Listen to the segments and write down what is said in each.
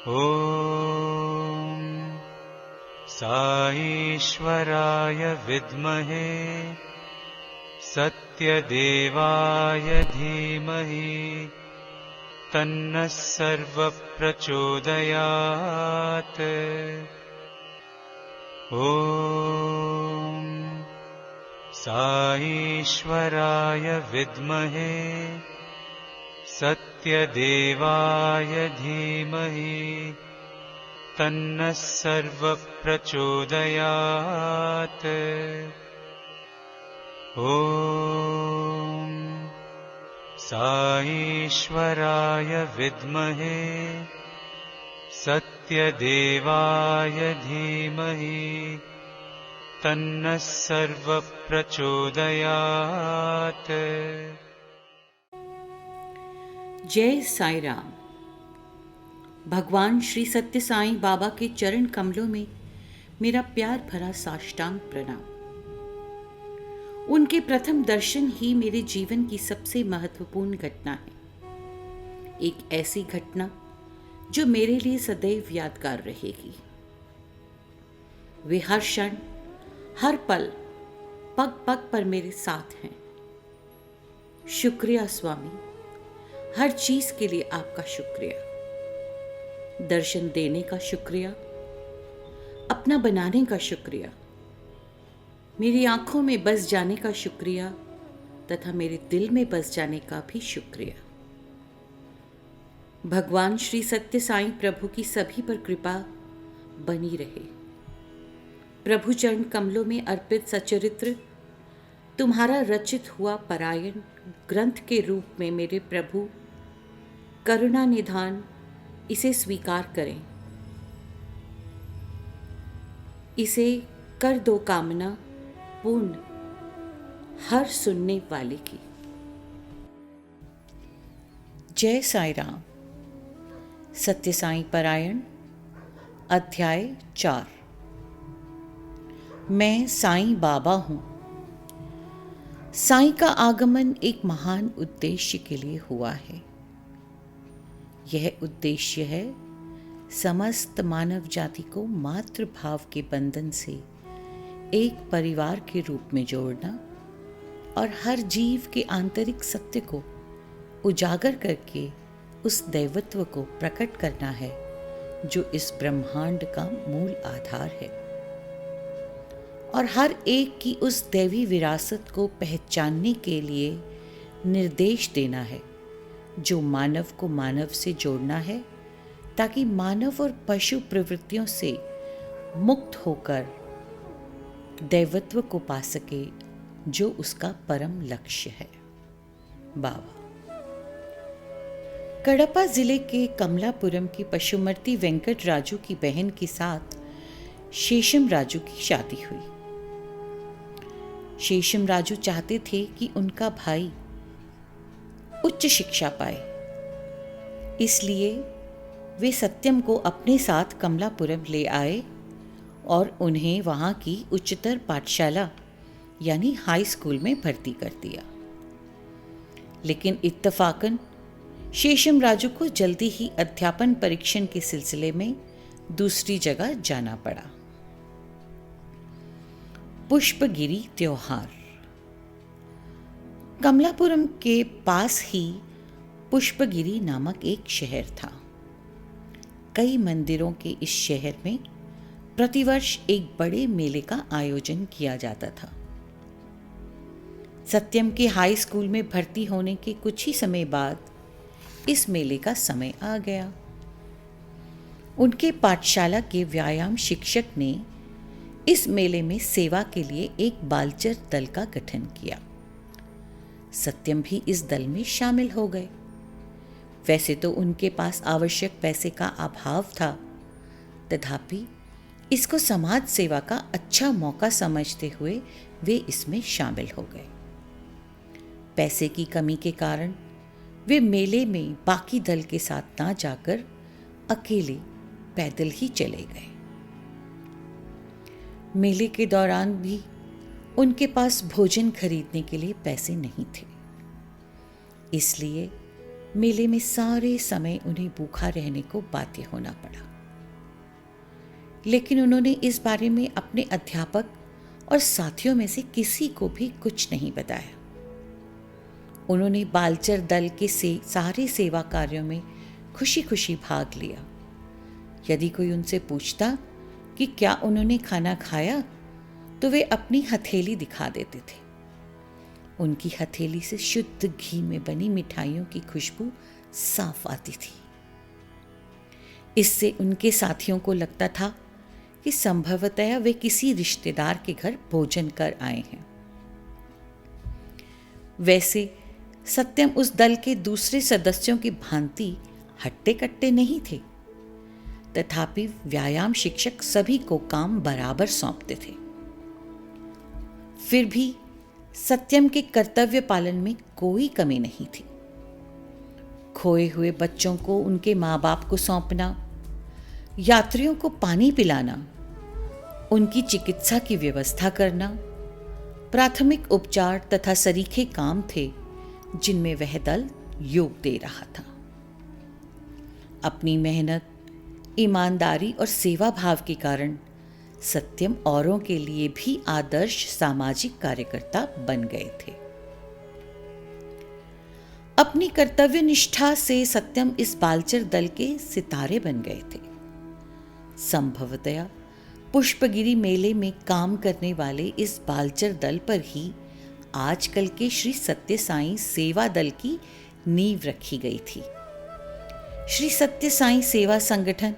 ॐ साईश्वराय विद्महे सत्यदेवाय धीमहि तन्नः सर्वः प्रचोदयात्। ॐ साईश्वराय विद्महे सत्यदेवाय धीमहि तन्नः सर्वः प्रचोदयात्। ॐ साईश्वराय विद्महे सत्यदेवाय धीमहि तन्नः सर्वः प्रचोदयात्। जय साई राम। भगवान श्री सत्य साईं बाबा के चरण कमलों में मेरा प्यार भरा साष्टांग प्रणाम। उनके प्रथम दर्शन ही मेरे जीवन की सबसे महत्वपूर्ण घटना है। एक ऐसी घटना जो मेरे लिए सदैव यादगार रहेगी। वे हर क्षण, हर पल, पग पग पर मेरे साथ हैं। शुक्रिया स्वामी, हर चीज के लिए आपका शुक्रिया। दर्शन देने का शुक्रिया, अपना बनाने का शुक्रिया, मेरी आंखों में बस जाने का शुक्रिया तथा मेरे दिल में बस जाने का भी शुक्रिया। भगवान श्री सत्य साईं प्रभु की सभी पर कृपा बनी रहे। प्रभु चरण कमलों में अर्पित सचरित्र तुम्हारा रचित हुआ परायण ग्रंथ के रूप में मेरे प्रभु करुणा निधान इसे स्वीकार करें। इसे कर दो कामना पूर्ण हर सुनने वाले की। जय साई राम। सत्य साईं परायण अध्याय 4। मैं साईं बाबा हूं। साईं का आगमन एक महान उद्देश्य के लिए हुआ है। यह उद्देश्य है समस्त मानव जाति को मातृभाव के बंधन से एक परिवार के रूप में जोड़ना और हर जीव के आंतरिक सत्य को उजागर करके उस दैवत्व को प्रकट करना है जो इस ब्रह्मांड का मूल आधार है, और हर एक की उस दैवी विरासत को पहचानने के लिए निर्देश देना है जो मानव को मानव से जोड़ना है, ताकि मानव और पशु प्रवृत्तियों से मुक्त होकर दैवत्व को पा सके जो उसका परम लक्ष्य है। बाबा। कड़पा जिले के कमलापुरम की पशुमती वेंकट राजू की बहन के साथ शेषम राजू की शादी हुई। शेषम राजू चाहते थे कि उनका भाई उच्च शिक्षा पाए, इसलिए वे सत्यम को अपने साथ कमलापुरम ले आए और उन्हें वहां की उच्चतर पाठशाला यानी हाई स्कूल में भर्ती कर दिया। लेकिन इत्तफाकन शेषम राजू को जल्दी ही अध्यापन परीक्षण के सिलसिले में दूसरी जगह जाना पड़ा। पुष्पगिरी त्योहार। कमलापुरम के पास ही पुष्पगिरी नामक एक शहर था। कई मंदिरों के इस शहर में प्रतिवर्ष एक बड़े मेले का आयोजन किया जाता था। सत्यम के हाई स्कूल में भर्ती होने के कुछ ही समय बाद इस मेले का समय आ गया। उनके पाठशाला के व्यायाम शिक्षक ने इस मेले में सेवा के लिए एक बालचर दल का गठन किया। सत्यम भी इस दल में शामिल हो गए। वैसे तो उनके पास आवश्यक पैसे का अभाव था, तथापि इसको समाज सेवा का अच्छा मौका समझते हुए वे इसमें शामिल हो गए। पैसे की कमी के कारण वे मेले में बाकी दल के साथ ना जाकर अकेले पैदल ही चले गए। मेले के दौरान भी उनके पास भोजन खरीदने के लिए पैसे नहीं थे, इसलिए मेले में सारे समय उन्हें भूखा रहने को बाध्य होना पड़ा। लेकिन उन्होंने इस बारे में अपने अध्यापक और साथियों में से किसी को भी कुछ नहीं बताया। उन्होंने बालचर दल के सारे सेवा कार्यों में खुशी खुशी भाग लिया। यदि कोई उनसे पूछता कि क्या उन्होंने खाना खाया, तो वे अपनी हथेली दिखा देते थे। उनकी हथेली से शुद्ध घी में बनी मिठाइयों की खुशबू साफ आती थी। इससे उनके साथियों को लगता था कि संभवतः वे किसी रिश्तेदार के घर भोजन कर आए हैं। वैसे सत्यम उस दल के दूसरे सदस्यों की भांति हट्टे कट्टे नहीं थे, तथापि व्यायाम शिक्षक सभी को काम बराबर सौंपते थे। फिर भी सत्यम के कर्तव्य पालन में कोई कमी नहीं थी। खोए हुए बच्चों को उनके माँ बाप को सौंपना, यात्रियों को पानी पिलाना, उनकी चिकित्सा की व्यवस्था करना, प्राथमिक उपचार तथा सरीखे काम थे जिनमें वह दल योग दे रहा था। अपनी मेहनत, ईमानदारी और सेवा भाव के कारण सत्यम औरों के लिए भी आदर्श सामाजिक कार्यकर्ता बन गए थे। अपनी कर्तव्य निष्ठा से सत्यम इस बालचर दल के सितारे बन गए थे। संभवतया पुष्पगिरी मेले में काम करने वाले इस बालचर दल पर ही आजकल के श्री सत्य साईं सेवा दल की नींव रखी गई थी। श्री सत्य साईं सेवा संगठन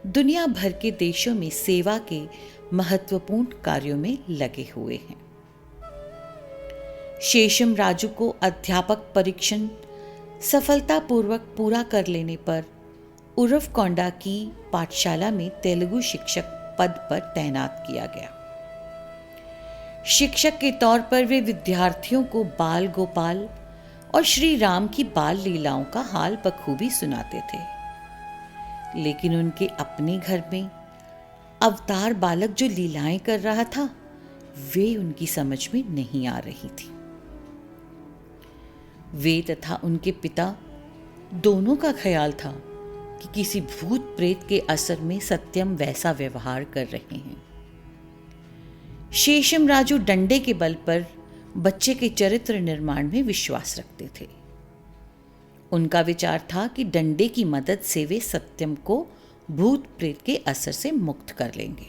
दुनिया भर के देशों में सेवा के महत्वपूर्ण कार्यों में लगे हुए हैं। शेषम राजू को अध्यापक परीक्षण सफलतापूर्वक पूरा कर लेने पर उरवकोंडा की पाठशाला में तेलुगु शिक्षक पद पर तैनात किया गया। शिक्षक के तौर पर वे विद्यार्थियों को बाल गोपाल और श्री राम की बाल लीलाओं का हाल बखूबी सुनाते थे। लेकिन उनके अपने घर में अवतार बालक जो लीलाएं कर रहा था, वे उनकी समझ में नहीं आ रही थी। वे तथा उनके पिता दोनों का ख्याल था कि किसी भूत प्रेत के असर में सत्यम वैसा व्यवहार कर रहे हैं। शेषम राजू डंडे के बल पर बच्चे के चरित्र निर्माण में विश्वास रखते थे। उनका विचार था कि डंडे की मदद से वे सत्यम को भूत प्रेत के असर से मुक्त कर लेंगे।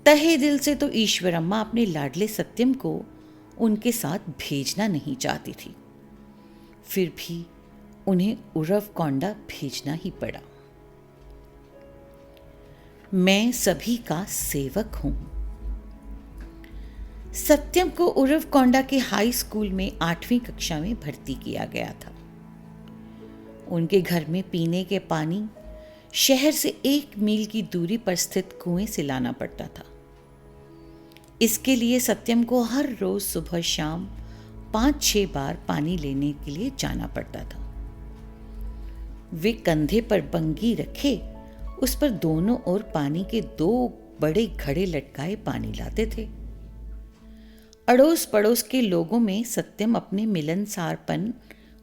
तहे दिल से तो ईश्वरम्मा अपने लाडले सत्यम को उनके साथ भेजना नहीं चाहती थी, फिर भी उन्हें उरवकोंडा भेजना ही पड़ा। मैं सभी का सेवक हूं। सत्यम को उरवकोंडा के हाई स्कूल में 8वीं कक्षा में भर्ती किया गया था। उनके घर में पीने के पानी शहर से 1 मील की दूरी पर स्थित कुएं से लाना पड़ता था। इसके लिए सत्यम को हर रोज सुबह शाम 5-6 बार पानी लेने के लिए जाना पड़ता था। वे कंधे पर बंगी रखे उस पर दोनों ओर पानी के 2 बड़े घड़े लटकाए पानी लाते थे। अड़ोस पड़ोस के लोगों में सत्यम अपने मिलनसारपन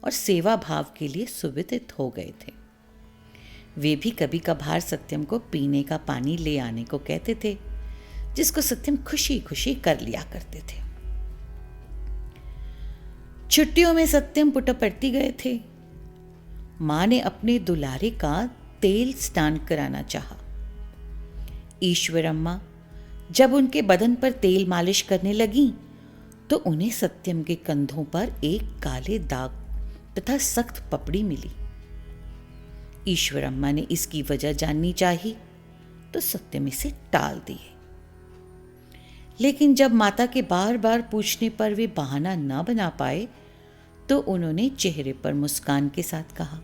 और सेवा भाव के लिए सुविदित हो गए थे। वे भी कभी कभार सत्यम को पीने का पानी ले आने को कहते थे, जिसको सत्यम खुशी खुशी कर लिया करते थे। छुट्टियों में सत्यम पुट्टपर्ती गए थे। मां ने अपने दुलारे का तेल स्नान कराना चाहा। ईश्वरम्मा जब उनके बदन पर तेल मालिश करने लगी तो उन्हें सत्यम के कंधों पर एक काले दाग तथा सख्त पपड़ी मिली। ईश्वरम्मा ने इसकी वजह जाननी चाही तो सत्यम इसे टाल दिए। लेकिन जब माता के बार बार पूछने पर वे बहाना न बना पाए तो उन्होंने चेहरे पर मुस्कान के साथ कहा,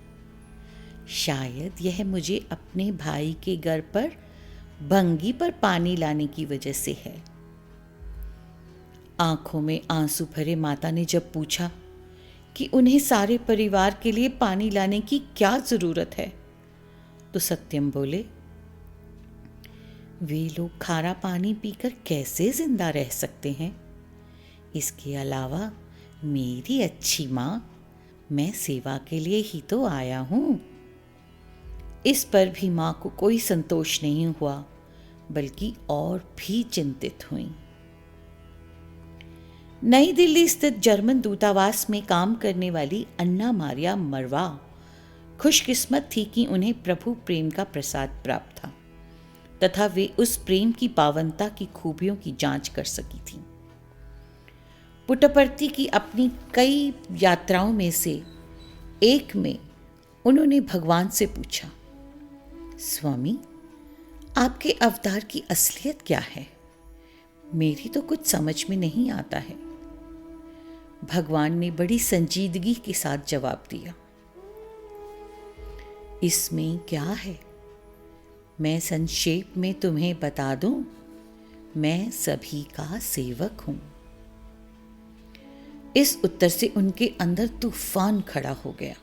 शायद यह मुझे अपने भाई के घर पर भंगी पर पानी लाने की वजह से है। आंखों में आंसू भरे माता ने जब पूछा कि उन्हें सारे परिवार के लिए पानी लाने की क्या जरूरत है, तो सत्यम बोले, वे लोग खारा पानी पीकर कैसे जिंदा रह सकते हैं। इसके अलावा मेरी अच्छी माँ मैं सेवा के लिए ही तो आया हूं। इस पर भी मां को कोई संतोष नहीं हुआ, बल्कि और भी चिंतित हुई। नई दिल्ली स्थित जर्मन दूतावास में काम करने वाली अन्ना मारिया मरवा खुशकिस्मत थी कि उन्हें प्रभु प्रेम का प्रसाद प्राप्त था तथा वे उस प्रेम की पावनता की खूबियों की जांच कर सकी थी। पुट्टपर्ती की अपनी कई यात्राओं में से एक में उन्होंने भगवान से पूछा, स्वामी, आपके अवतार की असलियत क्या है? मेरी तो कुछ समझ में नहीं आता है। भगवान ने बड़ी संजीदगी के साथ जवाब दिया, इसमें क्या है? मैं संक्षेप में तुम्हें बता दूं, मैं सभी का सेवक हूं। इस उत्तर से उनके अंदर तूफान खड़ा हो गया।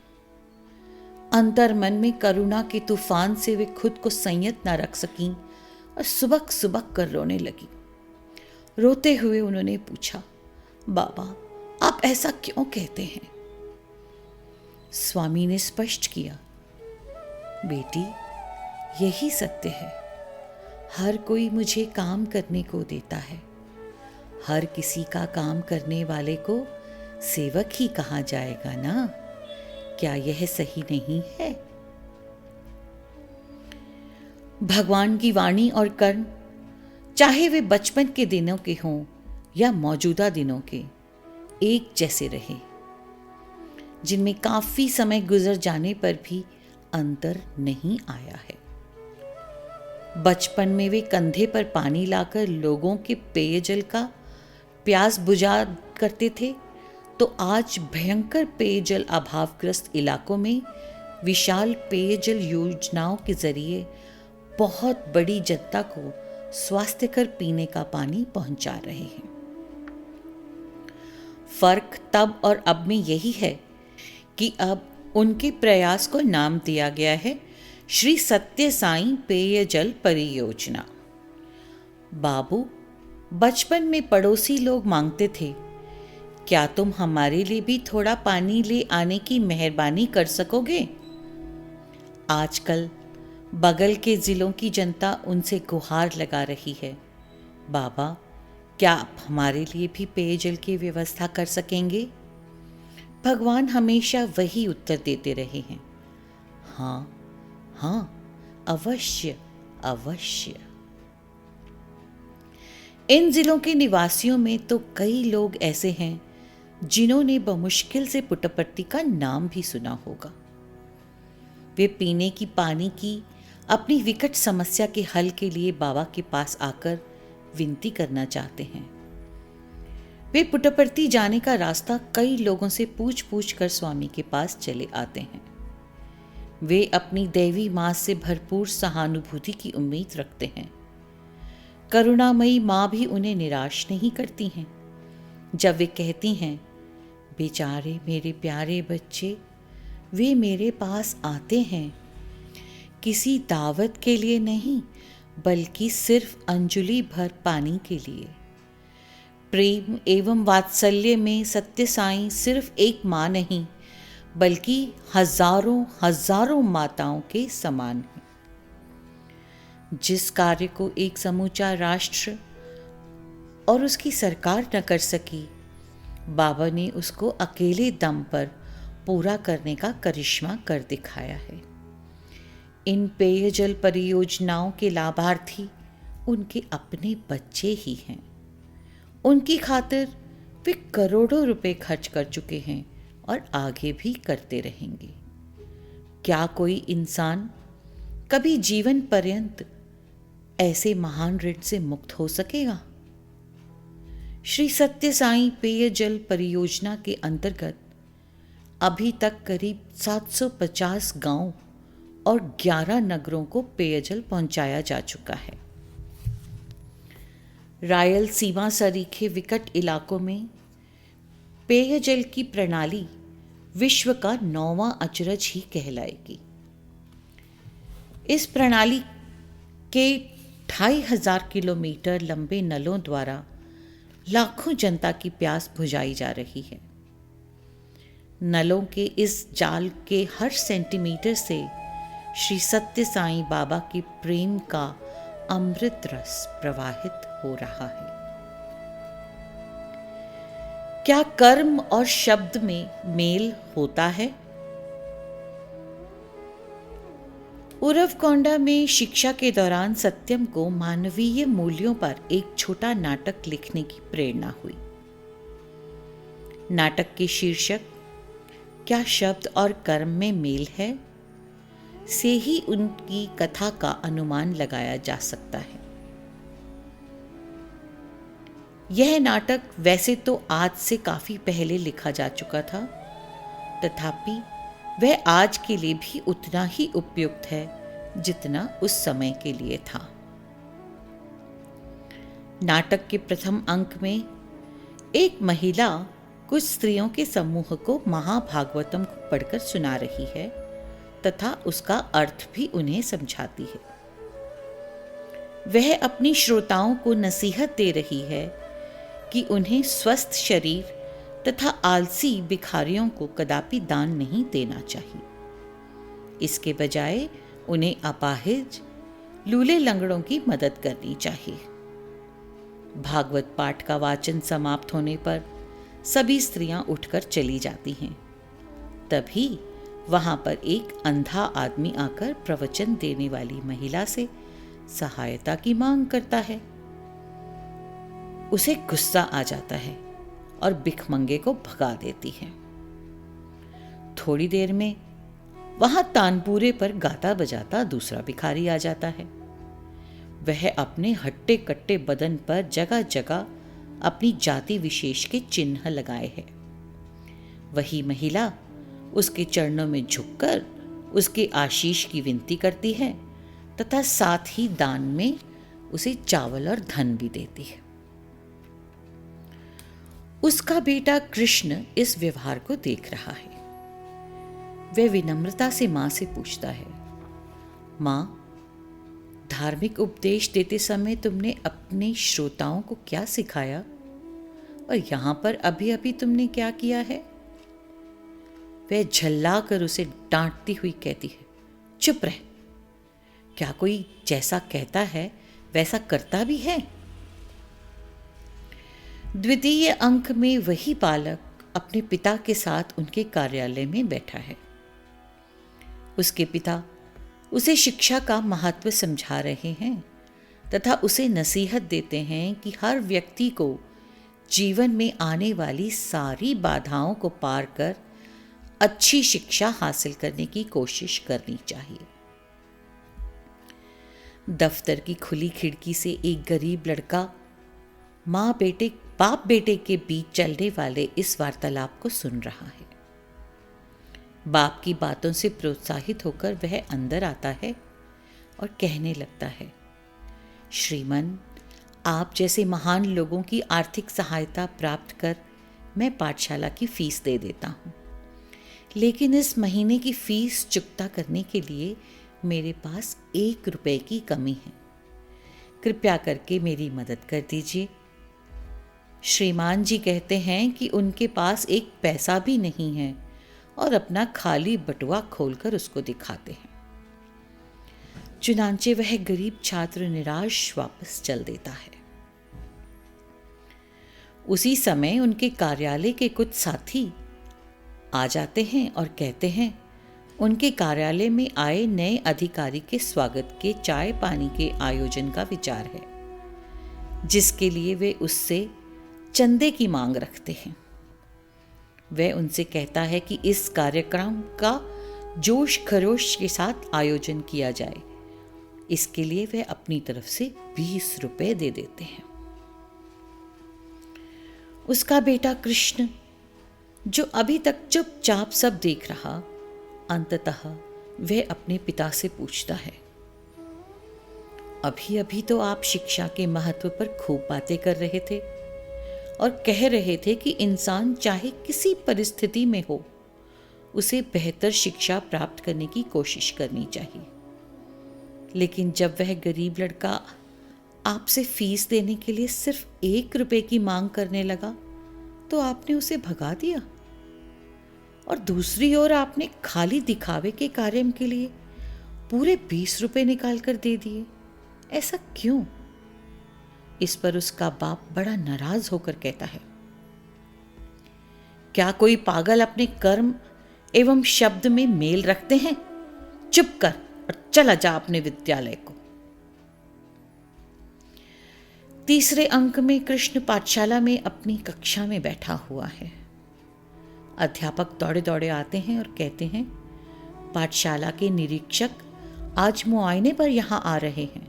अंतर मन में करुणा के तूफान से वे खुद को संयत न रख सकीं और सुबक सुबक कर रोने लगी। रोते हुए उन्होंने पूछा, बाबा, आप ऐसा क्यों कहते हैं? स्वामी ने स्पष्ट किया, बेटी, यही सत्य है। हर कोई मुझे काम करने को देता है। हर किसी का काम करने वाले को सेवक ही कहा जाएगा ना? क्या यह सही नहीं है? भगवान की वाणी और कर्म, चाहे वे बचपन के दिनों के हों या मौजूदा दिनों के, एक जैसे रहे, जिनमें काफी समय गुजर जाने पर भी अंतर नहीं आया है। बचपन में वे कंधे पर पानी लाकर लोगों के पेयजल का प्यास बुझा करते थे, तो आज भयंकर पेयजल अभावग्रस्त इलाकों में विशाल पेयजल योजनाओं के जरिए बहुत बड़ी जनता को स्वास्थ्यकर पीने का पानी पहुंचा रहे हैं। फर्क तब और अब में यही है कि अब उनके प्रयास को नाम दिया गया है श्री सत्य साईं पेयजल परियोजना। बाबू, बचपन में पड़ोसी लोग मांगते थे, क्या तुम हमारे लिए भी थोड़ा पानी ले आने की मेहरबानी कर सकोगे? आजकल बगल के जिलों की जनता उनसे गुहार लगा रही है, बाबा, क्या आप हमारे लिए भी पेयजल की व्यवस्था कर सकेंगे? भगवान हमेशा वही उत्तर देते रहे हैं, हाँ हाँ, अवश्य अवश्य। इन जिलों के निवासियों में तो कई लोग ऐसे हैं जिन्होंने बमुश्किल से पुट्टपर्ती का नाम भी सुना होगा। वे पीने की पानी की अपनी विकट समस्या के हल के लिए बाबा के पास आकर विनती करना चाहते हैं। वे पुट्टपर्ती जाने का रास्ता कई लोगों से पूछ पूछ कर स्वामी के पास चले आते हैं। वे अपनी दैवी मां से भरपूर सहानुभूति की उम्मीद रखते हैं। करुणामयी मां भी उन्हें निराश नहीं करती हैं। जब वे कहती हैं, बेचारे मेरे प्यारे बच्चे, वे मेरे पास आते हैं किसी दावत के लिए नहीं, बल्कि सिर्फ अंजुलि भर पानी के लिए। प्रेम एवं वात्सल्य में सत्य साईं सिर्फ एक माँ नहीं, बल्कि हजारों हजारों माताओं के समान है। जिस कार्य को एक समूचा राष्ट्र और उसकी सरकार न कर सकी, बाबा ने उसको अकेले दम पर पूरा करने का करिश्मा कर दिखाया है। इन पेयजल परियोजनाओं के लाभार्थी उनके अपने बच्चे ही हैं। उनकी खातिर वे करोड़ों रुपए खर्च कर चुके हैं और आगे भी करते रहेंगे। क्या कोई इंसान कभी जीवन पर्यंत ऐसे महान ऋण से मुक्त हो सकेगा? श्री सत्य साईं पेयजल परियोजना के अंतर्गत अभी तक करीब 750 गांव और 11 नगरों को पेयजल पहुंचाया जा चुका है। रायल सीमा सरीखे विकट इलाकों में पेयजल की प्रणाली विश्व का 9वां अचरज ही कहलाएगी। इस प्रणाली के 2500 किलोमीटर लंबे नलों द्वारा लाखों जनता की प्यास बुझाई जा रही है। नलों के इस जाल के हर सेंटीमीटर से श्री सत्य साईं बाबा के प्रेम का अमृत रस प्रवाहित हो रहा है। क्या कर्म और शब्द में मेल होता है? उरवकोंडा में शिक्षा के दौरान सत्यम को मानवीय मूल्यों पर एक छोटा नाटक लिखने की प्रेरणा हुई। नाटक के शीर्षक क्या शब्द और कर्म में मेल है से ही उनकी कथा का अनुमान लगाया जा सकता है। यह नाटक वैसे तो आज से काफी पहले लिखा जा चुका था, तथापि वह आज के लिए भी उतना ही उपयुक्त है जितना उस समय के लिए था। नाटक के प्रथम अंक में एक महिला कुछ स्त्रियों के समूह को महाभागवतम को पढ़कर सुना रही है तथा उसका अर्थ भी उन्हें समझाती है। वह अपनी श्रोताओं को नसीहत दे रही है कि उन्हें स्वस्थ शरीर तथा आलसी भिखारियों को कदापि दान नहीं देना चाहिए। इसके बजाय उन्हें अपाहिज लूले लंगड़ों की मदद करनी चाहिए। भागवत पाठ का वाचन समाप्त होने पर सभी स्त्रियां उठकर चली जाती हैं। तभी वहां पर एक अंधा आदमी आकर प्रवचन देने वाली महिला से सहायता की मांग करता है। उसे गुस्सा आ जाता है और भिखमंगे को भगा देती है। थोड़ी देर में वहां तानपूरे पर गाता बजाता दूसरा भिखारी आ जाता है। वह अपने हट्टे कट्टे बदन पर जगह जगह अपनी जाति विशेष के चिन्ह लगाए है। वही महिला उसके चरणों में झुककर उसके आशीष की विनती करती है तथा साथ ही दान में उसे चावल और धन भी देती है। उसका बेटा कृष्ण इस व्यवहार को देख रहा है। वह विनम्रता से मां से पूछता है, मां, धार्मिक उपदेश देते समय तुमने अपने श्रोताओं को क्या सिखाया और यहां पर अभी अभी तुमने क्या किया है? वह झल्ला कर उसे डांटती हुई कहती है, चुप रह। क्या कोई जैसा कहता है वैसा करता भी है? द्वितीय अंक में वही बालक अपने पिता के साथ उनके कार्यालय में बैठा है। उसके पिता उसे शिक्षा का महत्व समझा रहे हैं तथा उसे नसीहत देते हैं कि हर व्यक्ति को जीवन में आने वाली सारी बाधाओं को पार कर अच्छी शिक्षा हासिल करने की कोशिश करनी चाहिए। दफ्तर की खुली खिड़की से एक गरीब लड़का बाप बेटे के बीच चलने वाले इस वार्तालाप को सुन रहा है। बाप की बातों से प्रोत्साहित होकर वह अंदर आता है और कहने लगता है, श्रीमन, आप जैसे महान लोगों की आर्थिक सहायता प्राप्त कर मैं पाठशाला की फीस दे देता हूँ, लेकिन इस महीने की फीस चुकता करने के लिए मेरे पास 1 रुपए की कमी है। कृपया करके मेरी मदद कर दीजिए। श्रीमान जी कहते हैं कि उनके पास एक पैसा भी नहीं है और अपना खाली बटुआ खोलकर उसको दिखाते हैं। चुनांचे वह गरीब छात्र निराश वापस चल देता है। उसी समय उनके कार्यालय के कुछ साथी आ जाते हैं और कहते हैं, उनके कार्यालय में आए नए अधिकारी के स्वागत के चाय पानी के आयोजन का विचार है, जिसके लिए वे उससे चंदे की मांग रखते हैं। वह उनसे कहता है कि इस कार्यक्रम का जोश खरोश के साथ आयोजन किया जाए। इसके लिए वह अपनी तरफ से 20 रुपए दे देते हैं। उसका बेटा कृष्ण, जो अभी तक चुपचाप सब देख रहा, अंततः वह अपने पिता से पूछता है, अभी अभी तो आप शिक्षा के महत्व पर खूब बातें कर रहे थे और कह रहे थे कि इंसान चाहे किसी परिस्थिति में हो, उसे बेहतर शिक्षा प्राप्त करने की कोशिश करनी चाहिए। लेकिन जब वह गरीब लड़का आपसे फीस देने के लिए सिर्फ 1 रुपए की मांग करने लगा, तो आपने उसे भगा दिया। और दूसरी ओर आपने खाली दिखावे के कार्य के लिए पूरे 20 रुपए निकाल कर दे दिए। ऐसा क्यों? इस पर उसका बाप बड़ा नाराज होकर कहता है, क्या कोई पागल अपने कर्म एवं शब्द में मेल रखते हैं? चुप कर और चला जा अपने विद्यालय को। तीसरे अंक में कृष्ण पाठशाला में अपनी कक्षा में बैठा हुआ है। अध्यापक दौड़े दौड़े आते हैं और कहते हैं, पाठशाला के निरीक्षक आज मुआयने पर यहाँ आ रहे हैं।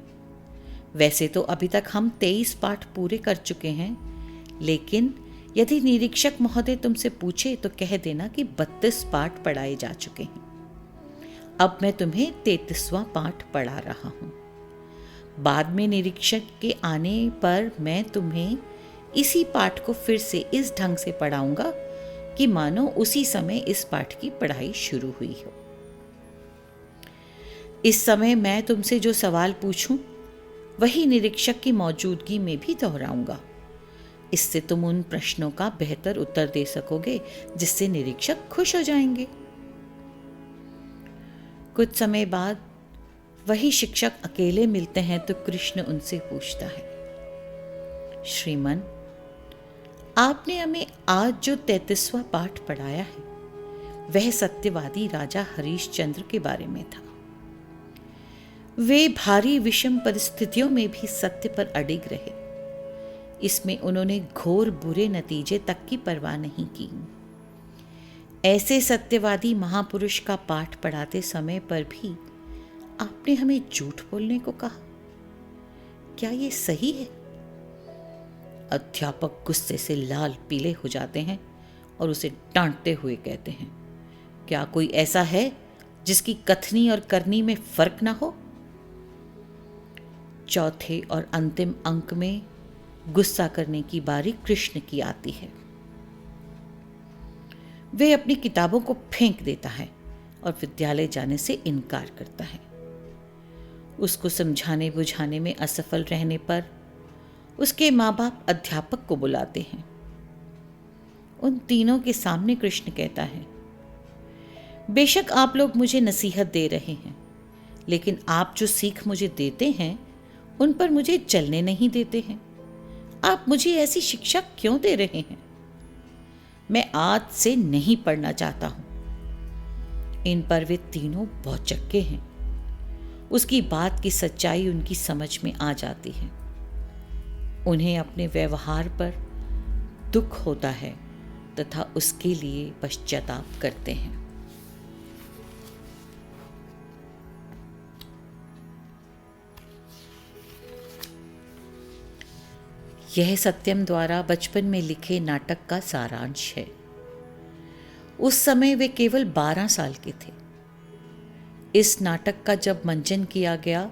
वैसे तो अभी तक हम 23 पाठ पूरे कर चुके हैं, लेकिन यदि निरीक्षक महोदय तुमसे पूछे तो कह देना कि 32 पाठ पढ़ाए जा चुके हैं। अब मैं तुम्हें 33वां पाठ पढ़ा रहा हूँ। बाद में निरीक्षक के आने पर मैं तुम्हें इसी पाठ को फिर से इस ढंग से पढ़ाऊंगा कि मानो उसी समय इस पाठ की पढ़ाई शुरू हुई हो। इस समय मैं तुमसे जो सवाल पूछूं वही निरीक्षक की मौजूदगी में भी दोहराऊंगा। इससे तुम उन प्रश्नों का बेहतर उत्तर दे सकोगे जिससे निरीक्षक खुश हो जाएंगे। कुछ समय बाद वही शिक्षक अकेले मिलते हैं तो कृष्ण उनसे पूछता है, श्रीमन, आपने हमें आज जो 33वां पाठ पढ़ाया है वह सत्यवादी राजा हरिश्चंद्र के बारे में था। वे भारी विषम परिस्थितियों में भी सत्य पर अडिग रहे। इसमें उन्होंने घोर बुरे नतीजे तक की परवाह नहीं की। ऐसे सत्यवादी महापुरुष का पाठ पढ़ाते समय पर भी आपने हमें झूठ बोलने को कहा। क्या ये सही है? अध्यापक गुस्से से लाल पीले हो जाते हैं और उसे डांटते हुए कहते हैं, क्या कोई ऐसा है जिसकी कथनी और करनी में फर्क ना हो? चौथे और अंतिम अंक में गुस्सा करने की बारी कृष्ण की आती है। वे अपनी किताबों को फेंक देता है और विद्यालय जाने से इनकार करता है। उसको समझाने बुझाने में असफल रहने पर उसके माँ बाप अध्यापक को बुलाते हैं। उन तीनों के सामने कृष्ण कहता है, बेशक आप लोग मुझे नसीहत दे रहे हैं, लेकिन आप जो सीख मुझे देते हैं उन पर मुझे चलने नहीं देते हैं। आप मुझे ऐसी शिक्षा क्यों दे रहे हैं? मैं आज से नहीं पढ़ना चाहता हूं। इन पर वे तीनों भौचक्के हैं। उसकी बात की सच्चाई उनकी समझ में आ जाती है। उन्हें अपने व्यवहार पर दुख होता है तथा उसके लिए पश्चाताप करते हैं। यह सत्यम द्वारा बचपन में लिखे नाटक का सारांश है। उस समय वे केवल 12 साल के थे। इस नाटक का जब मंचन किया गया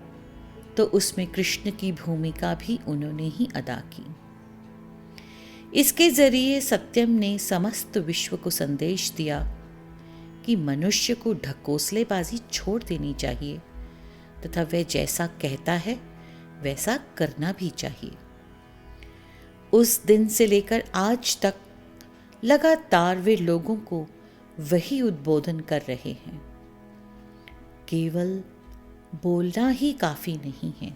तो उसमें कृष्ण की भूमिका भी उन्होंने ही अदा की। इसके जरिए सत्यम ने समस्त विश्व को संदेश दिया कि मनुष्य को ढकोसलेबाजी छोड़ देनी चाहिए तथा वह जैसा कहता है वैसा करना भी चाहिए। उस दिन से लेकर आज तक लगातार वे लोगों को वही उद्बोधन कर रहे हैं। केवल बोलना ही काफी नहीं है,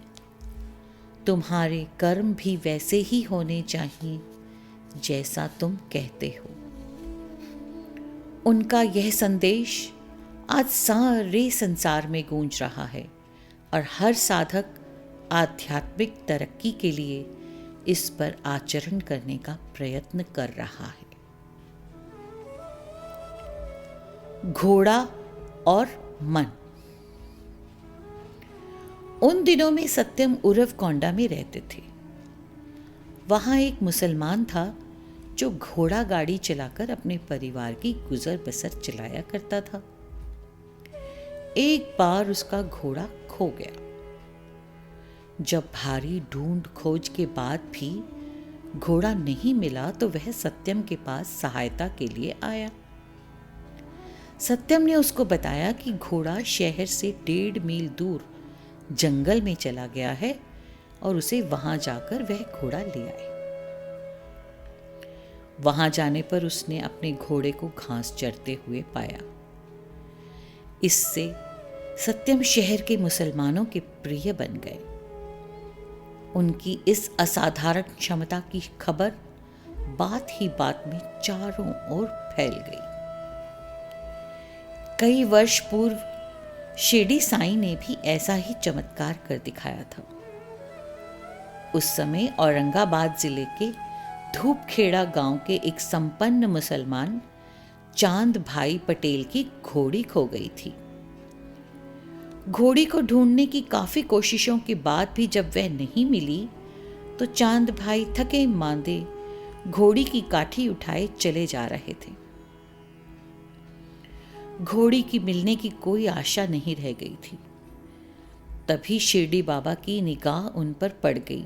तुम्हारे कर्म भी वैसे ही होने चाहिए जैसा तुम कहते हो। उनका यह संदेश आज सारे संसार में गूंज रहा है और हर साधक आध्यात्मिक तरक्की के लिए इस पर आचरण करने का प्रयत्न कर रहा है। घोड़ा और मन। उन दिनों में सत्यम उर्फ कोंडा में रहते थे। वहां एक मुसलमान था जो घोड़ा गाड़ी चलाकर अपने परिवार की गुजर बसर चलाया करता था। एक बार उसका घोड़ा खो गया। जब भारी ढूंढ खोज के बाद भी घोड़ा नहीं मिला तो वह सत्यम के पास सहायता के लिए आया। सत्यम ने उसको बताया कि घोड़ा शहर से 1.5 मील दूर जंगल में चला गया है और उसे वहां जाकर वह घोड़ा ले आए। वहां जाने पर उसने अपने घोड़े को घास चरते हुए पाया। इससे सत्यम शहर के मुसलमानों के प्रिय बन गए। उनकी इस असाधारण क्षमता की खबर बात ही बात में चारों ओर फैल गई। कई वर्ष पूर्व शिरडी साईं ने भी ऐसा ही चमत्कार कर दिखाया था। उस समय औरंगाबाद जिले के धूपखेड़ा गांव के एक संपन्न मुसलमान चांद भाई पटेल की घोड़ी खो गई थी। घोड़ी को ढूंढने की काफी कोशिशों के बाद भी जब वह नहीं मिली तो चांद भाई थके मांदे घोड़ी की काठी उठाए चले जा रहे थे। घोड़ी की मिलने की कोई आशा नहीं रह गई थी। तभी शिरडी बाबा की निगाह उन पर पड़ गई।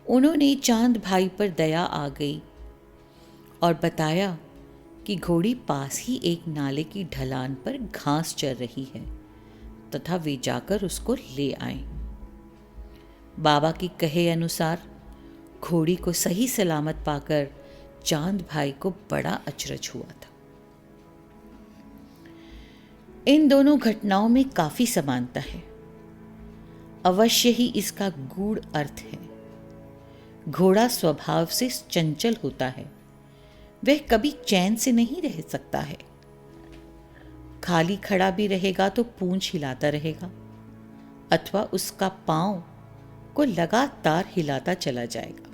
उन्होंने चांद भाई पर दया आ गई और बताया कि घोड़ी पास ही एक नाले की ढलान पर घास चर रही है तथा वे जाकर उसको ले आए। बाबा की कहे अनुसार घोड़ी को सही सलामत पाकर चांद भाई को बड़ा अचरज हुआ था। इन दोनों घटनाओं में काफी समानता है। अवश्य ही इसका गूढ़ अर्थ है। घोड़ा स्वभाव से चंचल होता है। वह कभी चैन से नहीं रह सकता है। खाली खड़ा भी रहेगा तो पूंछ हिलाता रहेगा अथवा उसका पांव को लगातार हिलाता चला जाएगा।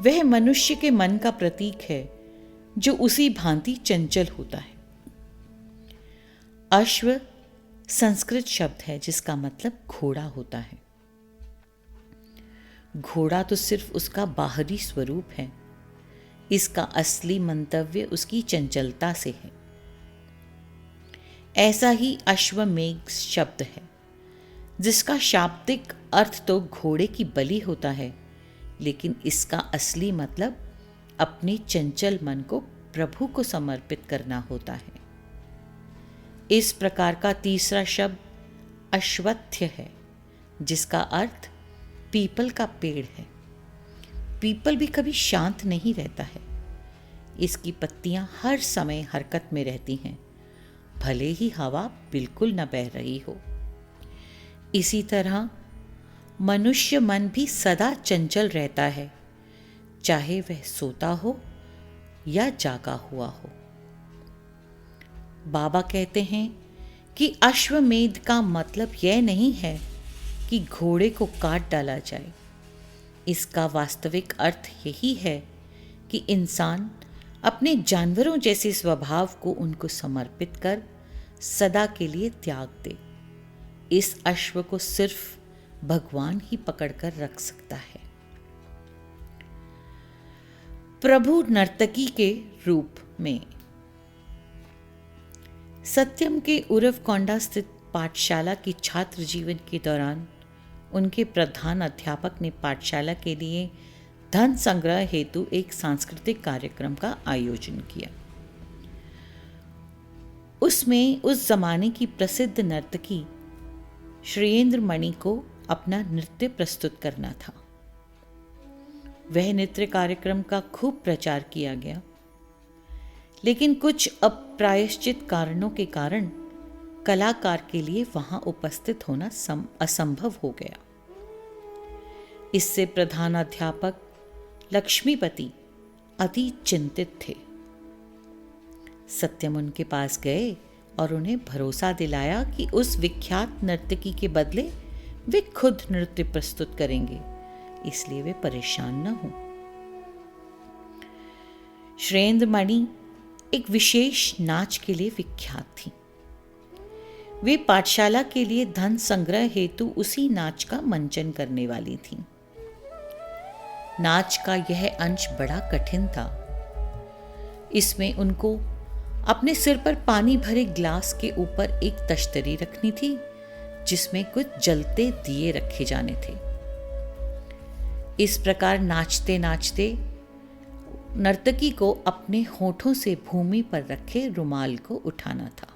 वह मनुष्य के मन का प्रतीक है जो उसी भांति चंचल होता है। अश्व संस्कृत शब्द है जिसका मतलब घोड़ा होता है। घोड़ा तो सिर्फ उसका बाहरी स्वरूप है। इसका असली मंतव्य उसकी चंचलता से है। ऐसा ही अश्वमेघ शब्द है जिसका शाब्दिक अर्थ तो घोड़े की बलि होता है, लेकिन इसका असली मतलब अपने चंचल मन को प्रभु को समर्पित करना होता है। इस प्रकार का तीसरा शब्द अश्वत्थ है जिसका अर्थ पीपल का पेड़ है। पीपल भी कभी शांत नहीं रहता है। इसकी पत्तियां हर समय हरकत में रहती हैं, भले ही हवा बिल्कुल न बह रही हो। इसी तरह मनुष्य मन भी सदा चंचल रहता है, चाहे वह सोता हो या जागा हुआ हो। बाबा कहते हैं कि अश्वमेध का मतलब यह नहीं है कि घोड़े को काट डाला जाए। इसका वास्तविक अर्थ यही है कि इंसान अपने जानवरों जैसे स्वभाव को उनको समर्पित कर सदा के लिए त्याग दे। इस अश्व को सिर्फ भगवान ही पकड़कर रख सकता है। प्रभु नर्तकी के रूप में सत्यम के उरवकोंडा स्थित पाठशाला की छात्र जीवन के दौरान उनके प्रधान अध्यापक ने पाठशाला के लिए धन संग्रह हेतु एक सांस्कृतिक कार्यक्रम का आयोजन किया। उसमें उस जमाने की प्रसिद्ध नर्तकी श्रीयेंद्र मणि को अपना नृत्य प्रस्तुत करना था। वह नृत्य कार्यक्रम का खूब प्रचार किया गया, लेकिन कुछ अप्रायश्चित कारणों के कारण कलाकार के लिए वहां उपस्थित होना असंभव हो गया। इससे प्रधानाध्यापक लक्ष्मीपति अति चिंतित थे। सत्यम उनके पास गए और उन्हें भरोसा दिलाया कि उस विख्यात नर्तकी के बदले वे खुद नृत्य प्रस्तुत करेंगे, इसलिए वे परेशान न हों। श्रीयेंद्र मणि एक विशेष नाच के लिए विख्यात थी। वे पाठशाला के लिए धन संग्रह हेतु उसी नाच का मंचन करने वाली थीं। नाच का यह अंश बड़ा कठिन था। इसमें उनको अपने सिर पर पानी भरे ग्लास के ऊपर एक तश्तरी रखनी थी जिसमें कुछ जलते दिए रखे जाने थे। इस प्रकार नाचते नाचते नर्तकी को अपने होठों से भूमि पर रखे रुमाल को उठाना था।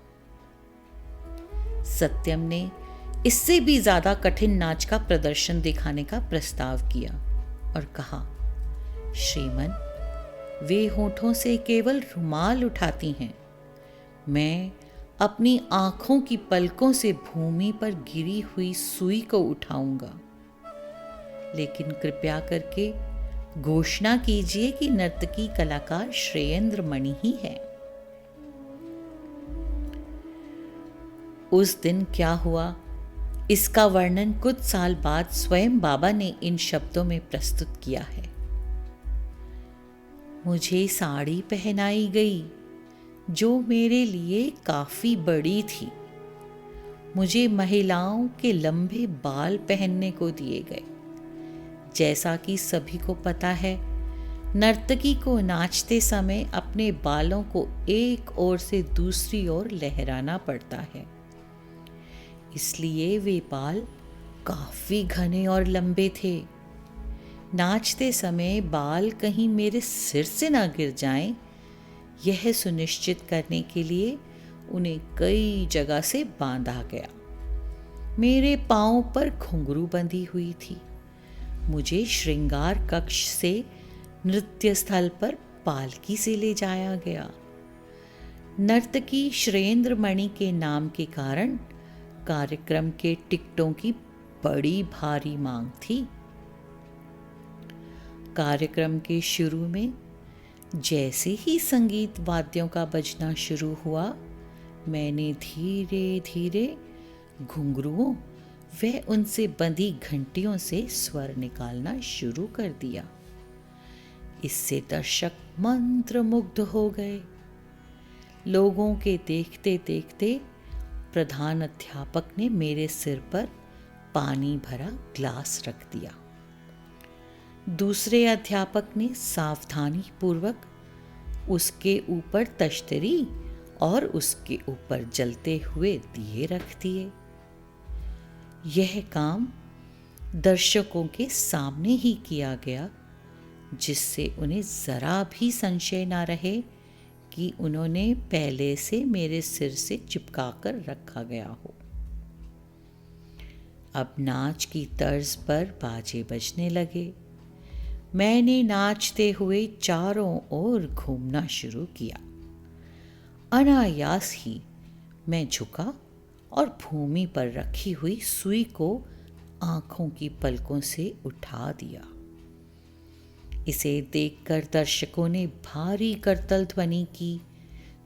सत्यम ने इससे भी ज्यादा कठिन नाच का प्रदर्शन दिखाने का प्रस्ताव किया और कहा श्रीमन, वे होठों से केवल रुमाल उठाती हैं। मैं अपनी आंखों की पलकों से भूमि पर गिरी हुई सुई को उठाऊंगा। लेकिन कृपया करके घोषणा कीजिए कि नर्तकी कलाकार श्रेयेंद्र मणि ही है। उस दिन क्या हुआ, इसका वर्णन कुछ साल बाद स्वयं बाबा ने इन शब्दों में प्रस्तुत किया है। मुझे साड़ी पहनाई गई जो मेरे लिए काफी बड़ी थी। मुझे महिलाओं के लंबे बाल पहनने को दिए गए। जैसा कि सभी को पता है, नर्तकी को नाचते समय अपने बालों को एक ओर से दूसरी ओर लहराना पड़ता है, इसलिए वे बाल काफी घने और लंबे थे। नाचते समय बाल कहीं मेरे सिर से ना गिर जाएं, यह सुनिश्चित करने के लिए उन्हें कई जगह से बांधा गया। मेरे पांव पर घुंघरू बंधी हुई थी। मुझे श्रृंगार कक्ष से नृत्य स्थल पर पालकी से ले जाया गया। नर्तकी श्रेयेंद्र मणि के नाम के कारण कार्यक्रम के टिकटों की बड़ी भारी मांग थी। कार्यक्रम के शुरू में जैसे ही संगीत वाद्यों का बजना शुरू हुआ, मैंने धीरे धीरे घुंघरुओं व उनसे बंधी घंटियों से स्वर निकालना शुरू कर दिया। इससे दर्शक मंत्रमुग्ध हो गए। लोगों के देखते देखते प्रधान अध्यापक ने मेरे सिर पर पानी भरा ग्लास रख दिया। दूसरे अध्यापक ने सावधानी पूर्वक उसके ऊपर तश्तरी और उसके ऊपर जलते हुए दिए रख दिए। यह काम दर्शकों के सामने ही किया गया, जिससे उन्हें जरा भी संशय ना रहे कि उन्होंने पहले से मेरे सिर से चिपका कर रखा गया हो। अब नाच की तर्ज पर बाजे बजने लगे। मैंने नाचते हुए चारों ओर घूमना शुरू किया। अनायास ही मैं झुका और भूमि पर रखी हुई सुई को आंखों की पलकों से उठा दिया। इसे देखकर दर्शकों ने भारी करतल ध्वनि की,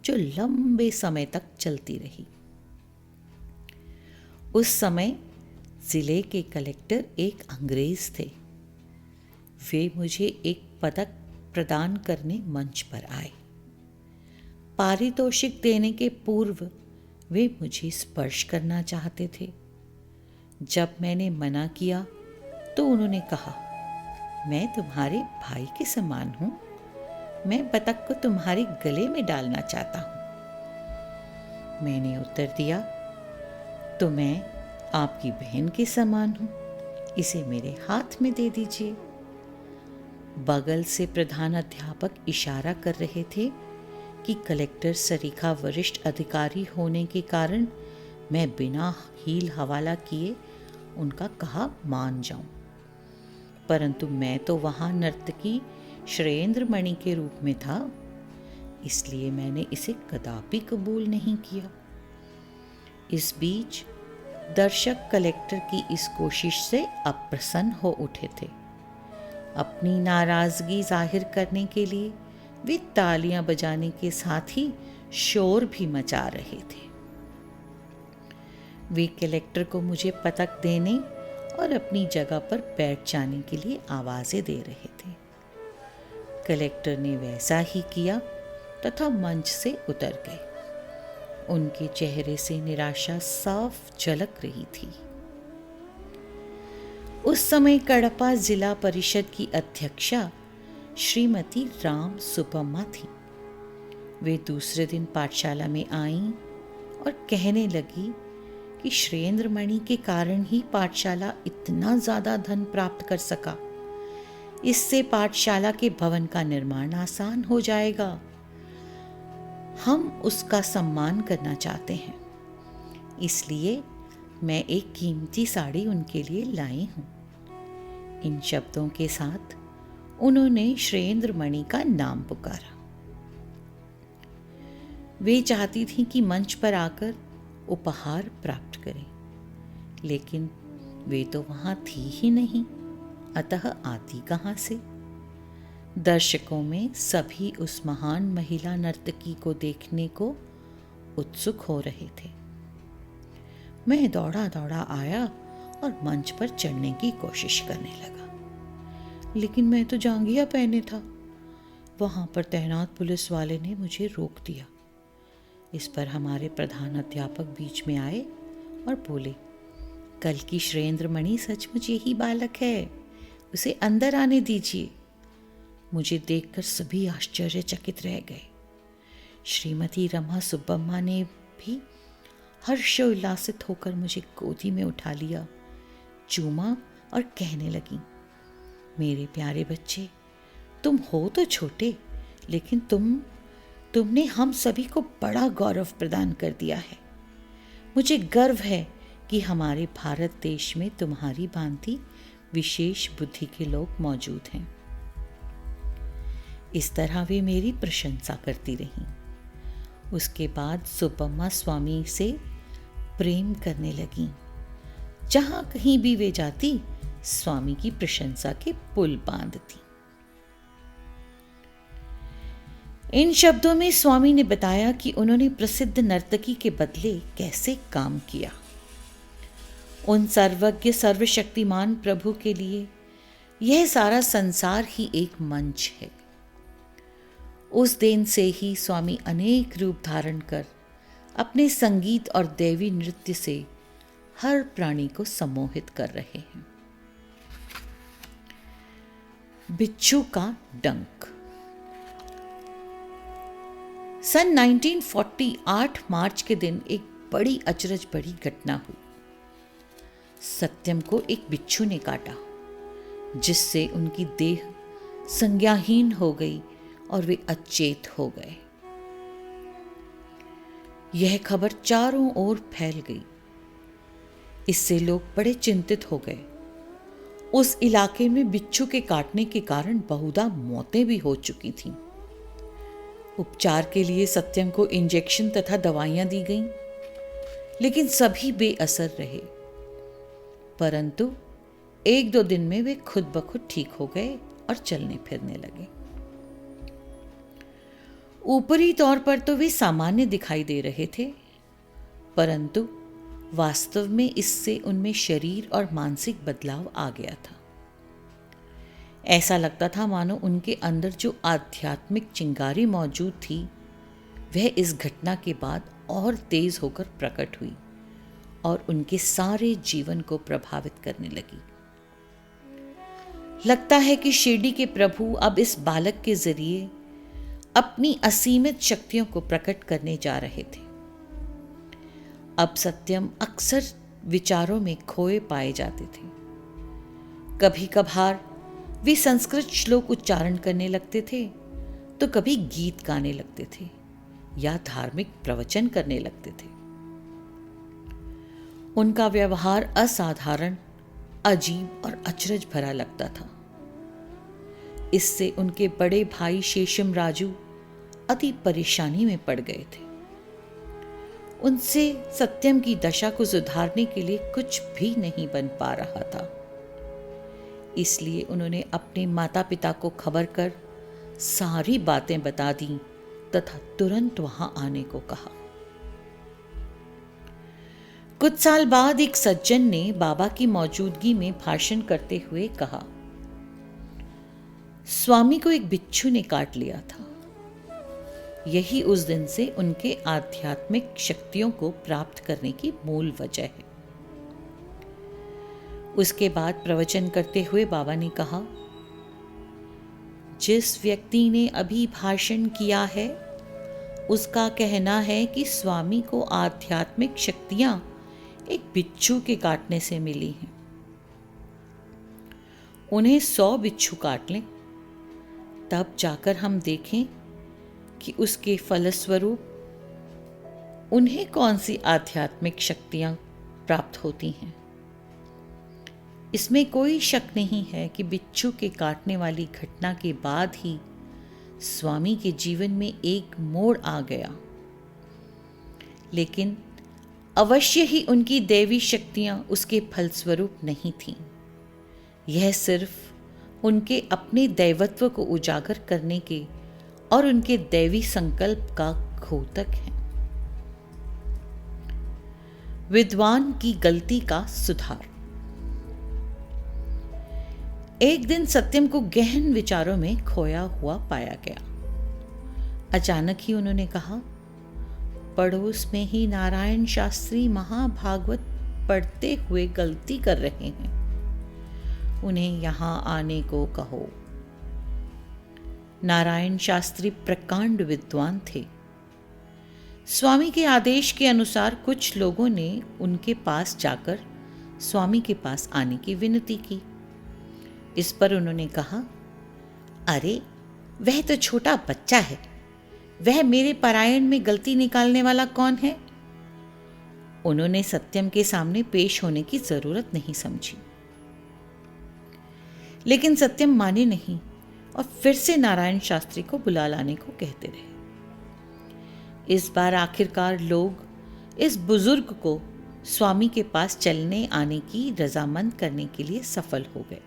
जो लंबे समय तक चलती रही। उस समय जिले के कलेक्टर एक अंग्रेज थे। वे मुझे एक पदक प्रदान करने मंच पर आए। पारितोषिक देने के पूर्व वे मुझे स्पर्श करना चाहते थे। जब मैंने मना किया तो उन्होंने कहा, मैं तुम्हारे भाई के समान हूं। मैं पदक को तुम्हारे गले में डालना चाहता हूं। मैंने उत्तर दिया, तो मैं आपकी बहन के समान हूं, इसे मेरे हाथ में दे दीजिए। बगल से प्रधान अध्यापक इशारा कर रहे थे कि कलेक्टर सरीखा वरिष्ठ अधिकारी होने के कारण मैं बिना हील हवाला किए उनका कहा मान जाऊं, परंतु मैं तो वहां नर्तकी श्रेयेंद्र मणि के रूप में था, इसलिए मैंने इसे कदापि कबूल नहीं किया। इस बीच दर्शक कलेक्टर की इस कोशिश से अप्रसन्न हो उठे थे। अपनी नाराजगी जाहिर करने के लिए वे तालियां बजाने के साथ ही शोर भी मचा रहे थे। वे कलेक्टर को मुझे पदक देने और अपनी जगह पर बैठ जाने के लिए आवाजें दे रहे थे। कलेक्टर ने वैसा ही किया तथा मंच से उतर गए। उनके चेहरे से निराशा साफ झलक रही थी। उस समय कड़पा जिला परिषद की अध्यक्षा श्रीमती राम सुब्बम्मा थी। वे दूसरे दिन पाठशाला में आईं और कहने लगी कि श्रेयेंद्र मणि के कारण ही पाठशाला इतना ज्यादा धन प्राप्त कर सका। इससे पाठशाला के भवन का निर्माण आसान हो जाएगा। हम उसका सम्मान करना चाहते हैं, इसलिए मैं एक कीमती साड़ी उनके लिए लाई हूं। इन शब्दों के साथ उन्होंने श्रेयेंद्र मणि का नाम पुकारा। वे चाहती थीं कि मंच पर आकर उपहार प्राप्त करें, लेकिन वे तो वहां थी ही नहीं, अतः आती कहां से। दर्शकों में सभी उस महान महिला नर्तकी को देखने को उत्सुक हो रहे थे। मैं दौड़ा दौड़ा आया और मंच पर चढ़ने की कोशिश करने लगा, लेकिन मैं तो जांघिया पहने था। वहां पर तैनात पुलिस वाले ने मुझे रोक दिया। इस पर हमारे प्रधान अध्यापक बीच में आए और बोले, कल की श्रेयेंद्र मणि सचमुच यही बालक है, उसे अंदर आने दीजिए। मुझे देखकर सभी आश्चर्यचकित रह गए। श्रीमती रमा सुब्बम्मा ने भी हर्षोल्लासित होकर मुझे गोदी में उठा लिया, चूमा और कहने लगी, मेरे प्यारे बच्चे, तुम हो तो छोटे, लेकिन तुमने हम सभी को बड़ा गौरव प्रदान कर दिया है। मुझे गर्व है कि हमारे भारत देश में तुम्हारी भांति विशेष बुद्धि के लोग मौजूद हैं। इस तरह वे मेरी प्रशंसा करती रहीं। उसके बाद सुब्बम्मा स्वामी से प्रेम करने लगीं। जहां कहीं भी वे जाती, स्वामी की प्रशंसा के पुल बांधती। इन शब्दों में स्वामी ने बताया कि उन्होंने प्रसिद्ध नर्तकी के बदले कैसे काम किया। उन सर्वज्ञ सर्वशक्तिमान प्रभु के लिए यह सारा संसार ही एक मंच है। उस दिन से ही स्वामी अनेक रूप धारण कर अपने संगीत और दैवी नृत्य से हर प्राणी को सम्मोहित कर रहे हैं। बिच्छू का डंक। सन 1948 मार्च के दिन एक बड़ी अचरज बड़ी घटना हुई। सत्यम को एक बिच्छू ने काटा, जिससे उनकी देह संज्ञाहीन हो गई और वे अचेत हो गए। यह खबर चारों ओर फैल गई। इससे लोग बड़े चिंतित हो गए। उस इलाके में बिच्छू के काटने के कारण बहुधा मौतें भी हो चुकी थीं। उपचार के लिए सत्यम को इंजेक्शन तथा दवाइयां दी गईं, लेकिन सभी बेअसर रहे। परंतु 1-2 दिन में वे खुद ब खुद ठीक हो गए और चलने फिरने लगे। ऊपरी तौर पर तो वे सामान्य दिखाई दे रहे थे, परंतु वास्तव में इससे उनमें शरीर और मानसिक बदलाव आ गया था। ऐसा लगता था मानो उनके अंदर जो आध्यात्मिक चिंगारी मौजूद थी, वह इस घटना के बाद और तेज होकर प्रकट हुई और उनके सारे जीवन को प्रभावित करने लगी। लगता है कि शिरडी के प्रभु अब इस बालक के जरिए अपनी असीमित शक्तियों को प्रकट करने जा रहे थे। अब सत्यम अक्सर विचारों में खोए पाए जाते थे। कभी कभार वे संस्कृत श्लोक उच्चारण करने लगते थे, तो कभी गीत गाने लगते थे या धार्मिक प्रवचन करने लगते थे। उनका व्यवहार असाधारण, अजीब और अचरज भरा लगता था। इससे उनके बड़े भाई शेषम राजू अति परेशानी में पड़ गए थे। उनसे सत्यम की दशा को सुधारने के लिए कुछ भी नहीं बन पा रहा था। इसलिए उन्होंने अपने माता पिता को खबर कर सारी बातें बता दी तथा तुरंत वहां आने को कहा। कुछ साल बाद एक सज्जन ने बाबा की मौजूदगी में भाषण करते हुए कहा, स्वामी को एक बिच्छू ने काट लिया था। यही उस दिन से उनके आध्यात्मिक शक्तियों को प्राप्त करने की मूल वजह है। उसके बाद प्रवचन करते हुए बाबा ने कहा, जिस व्यक्ति ने अभी भाषण किया है, उसका कहना है कि स्वामी को आध्यात्मिक शक्तियां एक बिच्छू के काटने से मिली हैं। उन्हें 100 बिच्छू काट लें, तब जाकर हम देखें कि उसके फलस्वरूप उन्हें कौन सी आध्यात्मिक शक्तियां प्राप्त होती हैं। इसमें कोई शक नहीं है कि बिच्छू के काटने वाली घटना के बाद ही स्वामी के जीवन में एक मोड़ आ गया, लेकिन अवश्य ही उनकी दैवी शक्तियां उसके फलस्वरूप नहीं थीं। यह सिर्फ उनके अपने दैवत्व को उजागर करने के और उनके दैवी संकल्प का द्योतक है। विद्वान की गलती का सुधार। एक दिन सत्यम को गहन विचारों में खोया हुआ पाया गया। अचानक ही उन्होंने कहा, पड़ोस में ही नारायण शास्त्री महाभागवत पढ़ते हुए गलती कर रहे हैं, उन्हें यहां आने को कहो। नारायण शास्त्री प्रकांड विद्वान थे। स्वामी के आदेश के अनुसार कुछ लोगों ने उनके पास जाकर स्वामी के पास आने की विनती की। इस पर उन्होंने कहा, अरे वह तो छोटा बच्चा है, वह मेरे पारायण में गलती निकालने वाला कौन है? उन्होंने सत्यम के सामने पेश होने की जरूरत नहीं समझी, लेकिन सत्यम माने नहीं और फिर से नारायण शास्त्री को बुला लाने को कहते रहे। इस बार आखिरकार लोग इस बुजुर्ग को स्वामी के पास चलने आने की रजामंद करने के लिए सफल हो गए।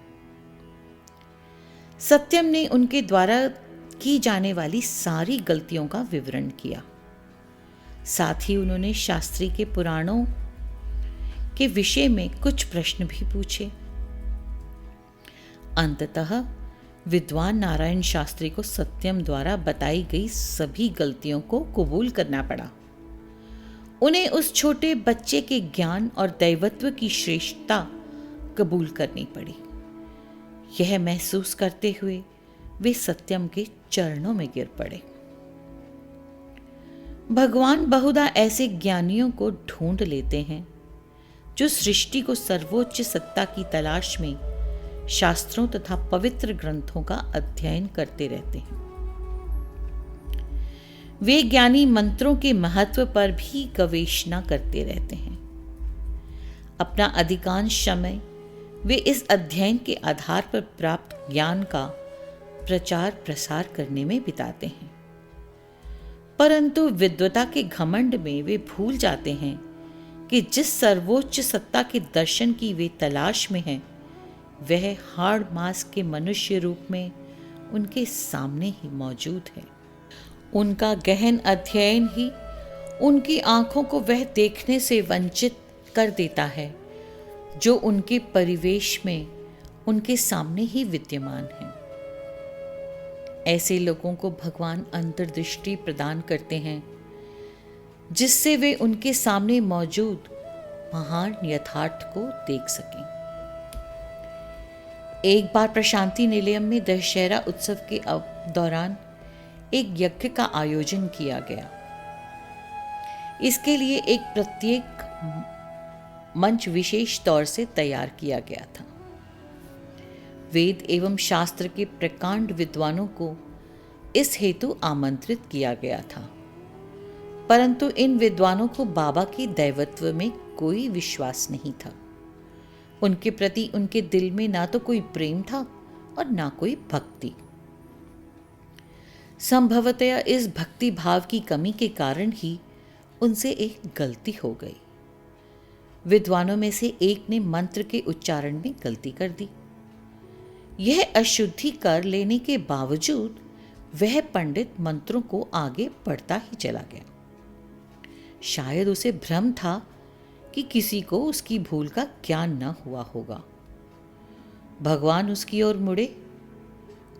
सत्यम ने उनके द्वारा की जाने वाली सारी गलतियों का विवरण किया। साथ ही उन्होंने शास्त्री के पुराणों के विषय में कुछ प्रश्न भी पूछे। अंततः विद्वान नारायण शास्त्री को सत्यम द्वारा बताई गई सभी गलतियों को कबूल करना पड़ा। उन्हें उस छोटे बच्चे के ज्ञान और दैवत्व की श्रेष्ठता कबूल करनी पड़ी। यह महसूस करते हुए वे सत्यम के चरणों में गिर पड़े। भगवान बहुधा ऐसे ज्ञानियों को ढूंढ लेते हैं जो सृष्टि को सर्वोच्च सत्ता की तलाश में शास्त्रों तथा पवित्र ग्रंथों का अध्ययन करते रहते हैं। वे ज्ञानी मंत्रों के महत्व पर भी गवेषणा करते रहते हैं। अपना अधिकांश समय वे इस अध्ययन के आधार पर प्राप्त ज्ञान का प्रचार प्रसार करने में बिताते हैं, परंतु विद्वता के घमंड में वे भूल जाते हैं कि जिस सर्वोच्च सत्ता के दर्शन की वे तलाश में हैं, वह हाड़ मांस के मनुष्य रूप में उनके सामने ही मौजूद है। उनका गहन अध्ययन ही उनकी आंखों को वह देखने से वंचित कर देता है जो उनके परिवेश में उनके सामने ही विद्यमान है। ऐसे लोगों को भगवान अंतर्दृष्टि प्रदान करते हैं जिससे वे उनके सामने मौजूद महान यथार्थ को देख सकें। एक बार प्रशांति निलयम में दशहरा उत्सव के दौरान एक यज्ञ का आयोजन किया गया। इसके लिए एक प्रत्येक मंच विशेष तौर से तैयार किया गया था। वेद एवं शास्त्र के प्रकांड विद्वानों को इस हेतु आमंत्रित किया गया था, परंतु इन विद्वानों को बाबा के दैवत्व में कोई विश्वास नहीं था। उनके प्रति उनके दिल में ना तो कोई प्रेम था और ना कोई भक्ति। संभवतः इस भक्ति भाव की कमी के कारण ही उनसे एक गलती हो गई। विद्वानों में से एक ने मंत्र के उच्चारण में गलती कर दी। यह अशुद्धि कर लेने के बावजूद वह पंडित मंत्रों को आगे बढ़ता ही चला गया। शायद उसे भ्रम था कि किसी को उसकी भूल का ज्ञान न हुआ होगा। भगवान उसकी ओर मुड़े,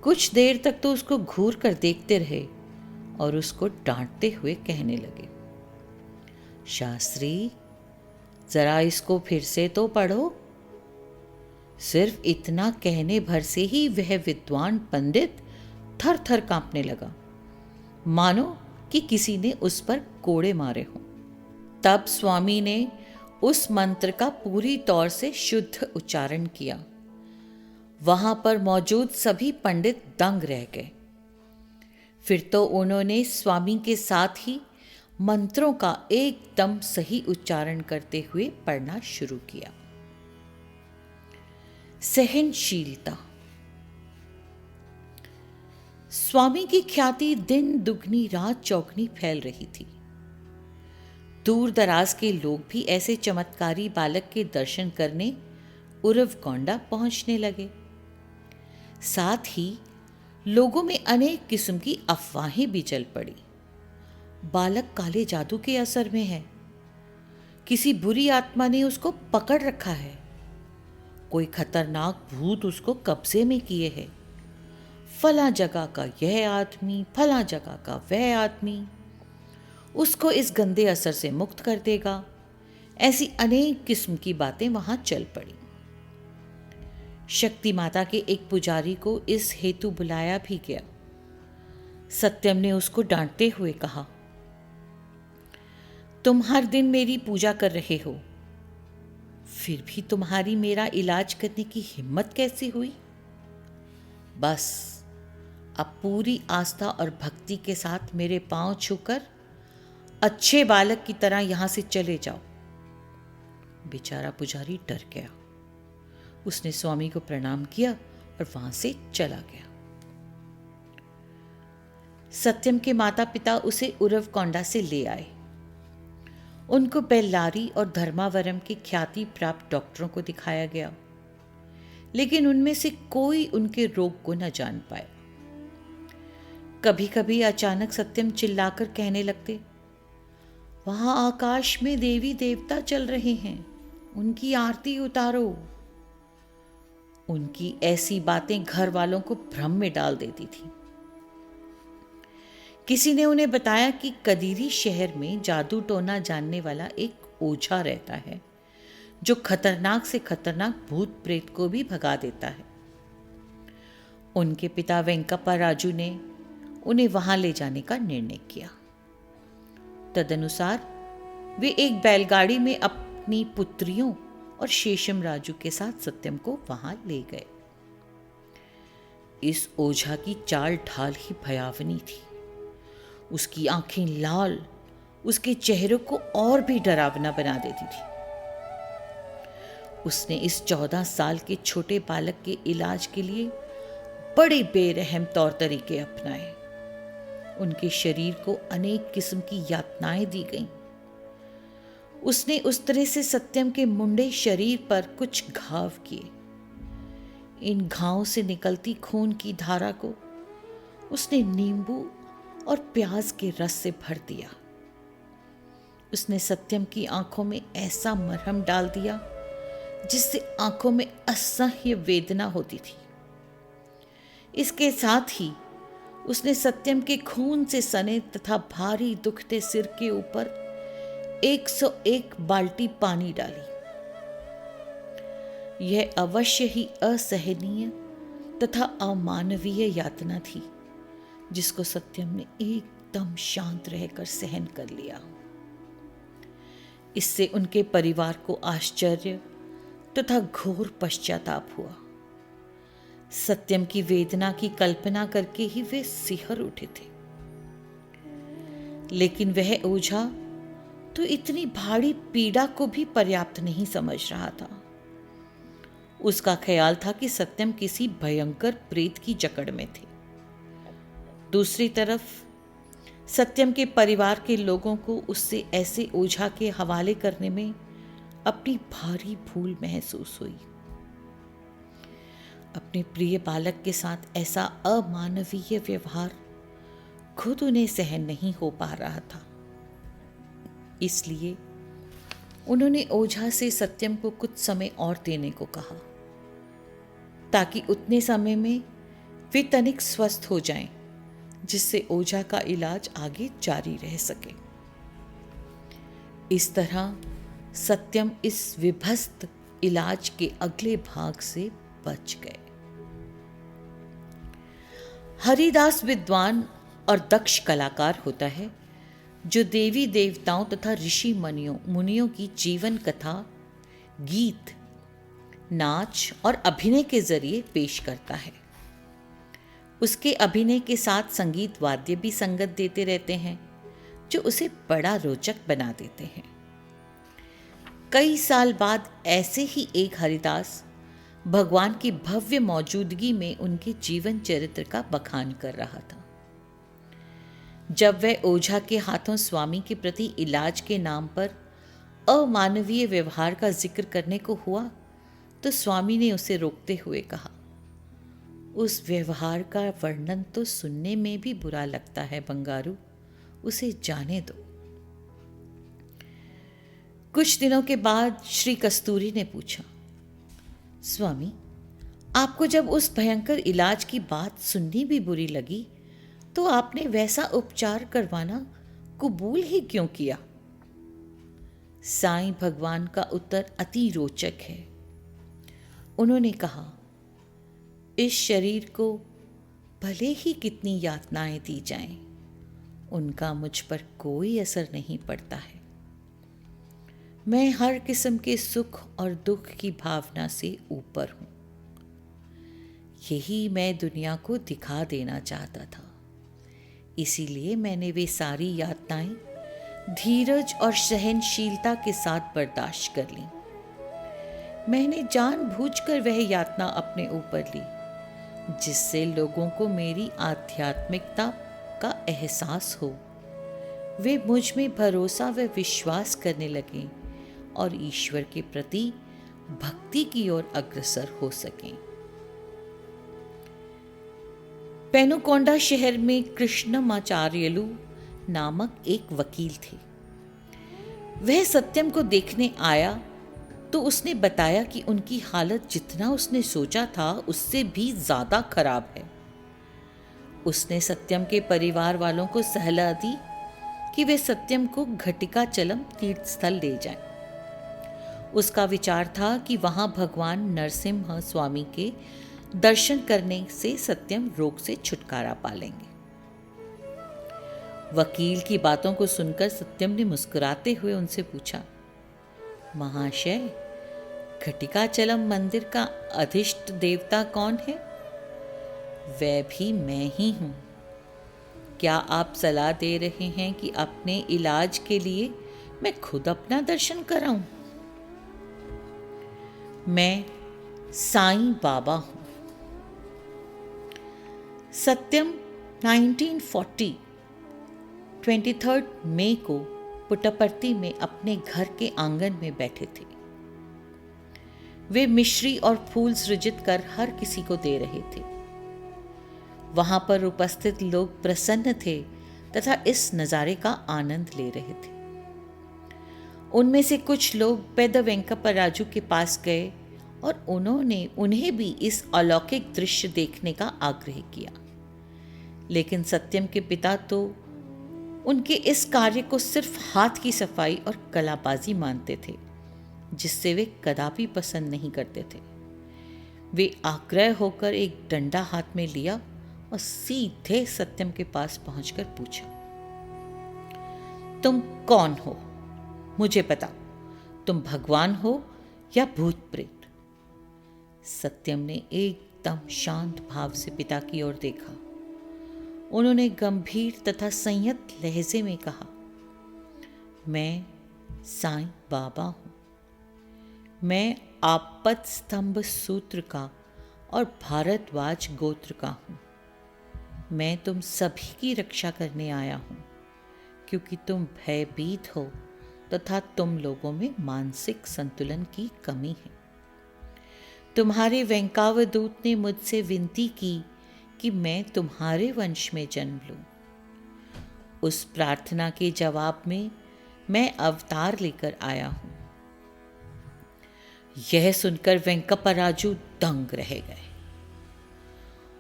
कुछ देर तक तो उसको घूर कर देखते रहे और उसको डांटते हुए कहने लगे, शास्त्री जरा इसको फिर से तो पढ़ो। सिर्फ इतना कहने भर से ही वह विद्वान पंडित थर थर कांपने लगा, मानो कि किसी ने उस पर कोड़े मारे हों। तब स्वामी ने उस मंत्र का पूरी तौर से शुद्ध उच्चारण किया। वहां पर मौजूद सभी पंडित दंग रह गए। फिर तो उन्होंने स्वामी के साथ ही मंत्रों का एकदम सही उच्चारण करते हुए पढ़ना शुरू किया। सहनशीलता। स्वामी की ख्याति दिन दुगनी रात चौगनी फैल रही थी। दूर दराज के लोग भी ऐसे चमत्कारी बालक के दर्शन करने उरवकोंडा पहुंचने लगे। साथ ही लोगों में अनेक किस्म की अफवाहें भी चल पड़ी। बालक काले जादू के असर में है, किसी बुरी आत्मा ने उसको पकड़ रखा है, कोई खतरनाक भूत उसको कब्जे में किए है, फला जगह का यह आदमी, फला जगह का वह आदमी उसको इस गंदे असर से मुक्त कर देगा। ऐसी अनेक किस्म की बातें वहां चल पड़ी। शक्ति माता के एक पुजारी को इस हेतु बुलाया भी गया। सत्यम ने उसको डांटते हुए कहा, तुम हर दिन मेरी पूजा कर रहे हो, फिर भी तुम्हारी मेरा इलाज करने की हिम्मत कैसे हुई? बस अब पूरी आस्था और भक्ति के साथ मेरे पांव छूकर अच्छे बालक की तरह यहां से चले जाओ। बेचारा पुजारी डर गया। उसने स्वामी को प्रणाम किया और वहां से चला गया। सत्यम के माता पिता उसे उरवकोंडा से ले आए। उनको बेल्लारी और धर्मावरम के ख्याति प्राप्त डॉक्टरों को दिखाया गया, लेकिन उनमें से कोई उनके रोग को न जान पाया। कभी कभी अचानक सत्यम चिल्लाकर कहने लगते, वहां आकाश में देवी देवता चल रहे हैं, उनकी आरती उतारो। उनकी ऐसी बातें घर वालों को भ्रम में डाल देती थी। किसी ने उन्हें बताया कि कदीरी शहर में जादू टोना जानने वाला एक ओझा रहता है, जो खतरनाक से खतरनाक भूत प्रेत को भी भगा देता है। उनके पिता वेंकप्पा राजू ने उन्हें वहां ले जाने का निर्णय किया। तदनुसार वे एक बैलगाड़ी में अपनी पुत्रियों और शेषम राजू के साथ सत्यम को वहां ले गए। इस ओझा की चाल ढाल ही भयावनी थी। उसकी आंखें लाल उसके चेहरे को और भी डरावना बना देती थी। उसने इस 14 साल के छोटे बालक के इलाज के लिए बड़े बेरहम तौर तरीके अपनाए। उनके शरीर को अनेक किस्म की यातनाएं दी गईं। उसने उस तरह से सत्यम के मुंडे शरीर पर कुछ घाव किए। इन घावों से निकलती खून की धारा को उसने नींबू और प्याज के रस से भर दिया। उसने सत्यम की आंखों में ऐसा मरहम डाल दिया जिससे आंखों में असह्य वेदना होती थी। इसके साथ ही उसने सत्यम के खून से सने तथा भारी दुखते सिर के ऊपर 101 बाल्टी पानी डाली। यह अवश्य ही असहनीय तथा अमानवीय यातना थी, जिसको सत्यम ने एकदम शांत रहकर सहन कर लिया। इससे उनके परिवार को आश्चर्य तथा घोर पश्चाताप हुआ। सत्यम की वेदना की कल्पना करके ही वे सिहर उठे थे। लेकिन वह ओझा तो इतनी भारी पीड़ा को भी पर्याप्त नहीं समझ रहा था। उसका ख्याल था कि सत्यम किसी भयंकर प्रेत की जकड़ में थे। दूसरी तरफ सत्यम के परिवार के लोगों को उससे ऐसे ओझा के हवाले करने में अपनी भारी भूल महसूस हुई। अपने प्रिय बालक के साथ ऐसा अमानवीय व्यवहार खुद उन्हें सहन नहीं हो पा रहा था। इसलिए उन्होंने ओझा से सत्यम को कुछ समय और देने को कहा, ताकि उतने समय में वे तनिक स्वस्थ हो जाएं, जिससे ओझा का इलाज आगे जारी रह सके। इस तरह सत्यम इस विभस्त इलाज के अगले भाग से बच गए। हरिदास विद्वान और दक्ष कलाकार होता है, जो देवी देवताओं तथा ऋषि मुनियों की जीवन कथा, गीत, नाच और अभिनय के जरिए पेश करता है। उसके अभिनय के साथ संगीत वाद्य भी संगत देते रहते हैं, जो उसे बड़ा रोचक बना देते हैं। कई साल बाद ऐसे ही एक हरिदास भगवान की भव्य मौजूदगी में उनके जीवन चरित्र का बखान कर रहा था। जब वह ओझा के हाथों स्वामी के प्रति इलाज के नाम पर अमानवीय व्यवहार का जिक्र करने को हुआ तो स्वामी ने उसे रोकते हुए कहा, उस व्यवहार का वर्णन तो सुनने में भी बुरा लगता है बंगारू, उसे जाने दो। कुछ दिनों के बाद श्री कस्तूरी ने पूछा, स्वामी, आपको जब उस भयंकर इलाज की बात सुननी भी बुरी लगी तो आपने वैसा उपचार करवाना कबूल ही क्यों किया? साईं भगवान का उत्तर अति रोचक है। उन्होंने कहा, इस शरीर को भले ही कितनी यातनाएं दी जाएं, उनका मुझ पर कोई असर नहीं पड़ता है। मैं हर किस्म के सुख और दुख की भावना से ऊपर हूं। यही मैं दुनिया को दिखा देना चाहता था। इसीलिए मैंने वे सारी यातनाएं धीरज और सहनशीलता के साथ बर्दाश्त कर ली। मैंने जानबूझकर वह यातना अपने ऊपर ली जिससे लोगों को मेरी आध्यात्मिकता का एहसास हो, वे मुझ में भरोसा व विश्वास करने लगें और ईश्वर के प्रति भक्ति की ओर अग्रसर हो सकें। पेनुकोंडा शहर में कृष्णमाचार्यलु नामक एक वकील थे। वह सत्यम को देखने आया तो उसने बताया कि उनकी हालत जितना उसने सोचा था उससे भी ज्यादा खराब है। उसने सत्यम के परिवार वालों को सलाह दी कि वे सत्यम को घटिकाचलम तीर्थ स्थल ले जाएं। उसका विचार था कि वहां भगवान नरसिम्हा स्वामी के दर्शन करने से सत्यम रोग से छुटकारा पा लेंगे। वकील की बातों को सुनकर सत्यम ने मुस्कुराते हुए उनसे पूछा, महाशय, घटिकाचलम मंदिर का अधिष्ठ देवता कौन है? वह भी मैं ही हूं। क्या आप सलाह दे रहे हैं कि अपने इलाज के लिए मैं खुद अपना दर्शन कराऊं? मैं साईं बाबा हूं। सत्यम 1940 23 मई को पुट्टपर्ती में अपने घर के आंगन में बैठे थे। वे मिश्री और फूल सृजित कर हर किसी को दे रहे थे। वहां पर उपस्थित लोग प्रसन्न थे तथा इस नजारे का आनंद ले रहे थे। उनमें से कुछ लोग पेद्द वेंकप्पराजू के पास गए और उन्हें भी इस अलौकिक दृश्य देखने का आग्रह किया, लेकिन सत्यम के पिता तो उनके इस कार्य को सिर्फ हाथ की सफाई और कलाबाजी मानते थे, जिससे वे कदापि पसंद नहीं करते थे। वे आग्रह होकर एक डंडा हाथ में लिया और सीधे सत्यम के पास पहुंचकर पूछा, तुम कौन हो? मुझे बता, तुम भगवान हो या भूत प्रेत? सत्यम ने एकदम शांत भाव से पिता की ओर देखा। उन्होंने गंभीर तथा संयत लहजे में कहा, मैं साईं बाबा हूं। मैं आपत स्तंभ सूत्र का और भारद्वाज गोत्र का हूं। मैं तुम सभी की रक्षा करने आया हूं, क्योंकि तुम भयभीत हो तथा तुम लोगों में मानसिक संतुलन की कमी है। तुम्हारे वेंकावदूत ने मुझसे विनती की कि मैं तुम्हारे वंश में जन्म लूं। उस प्रार्थना के जवाब में मैं अवतार लेकर आया हूं। यह सुनकर वेंकप्पराजू दंग रह गए।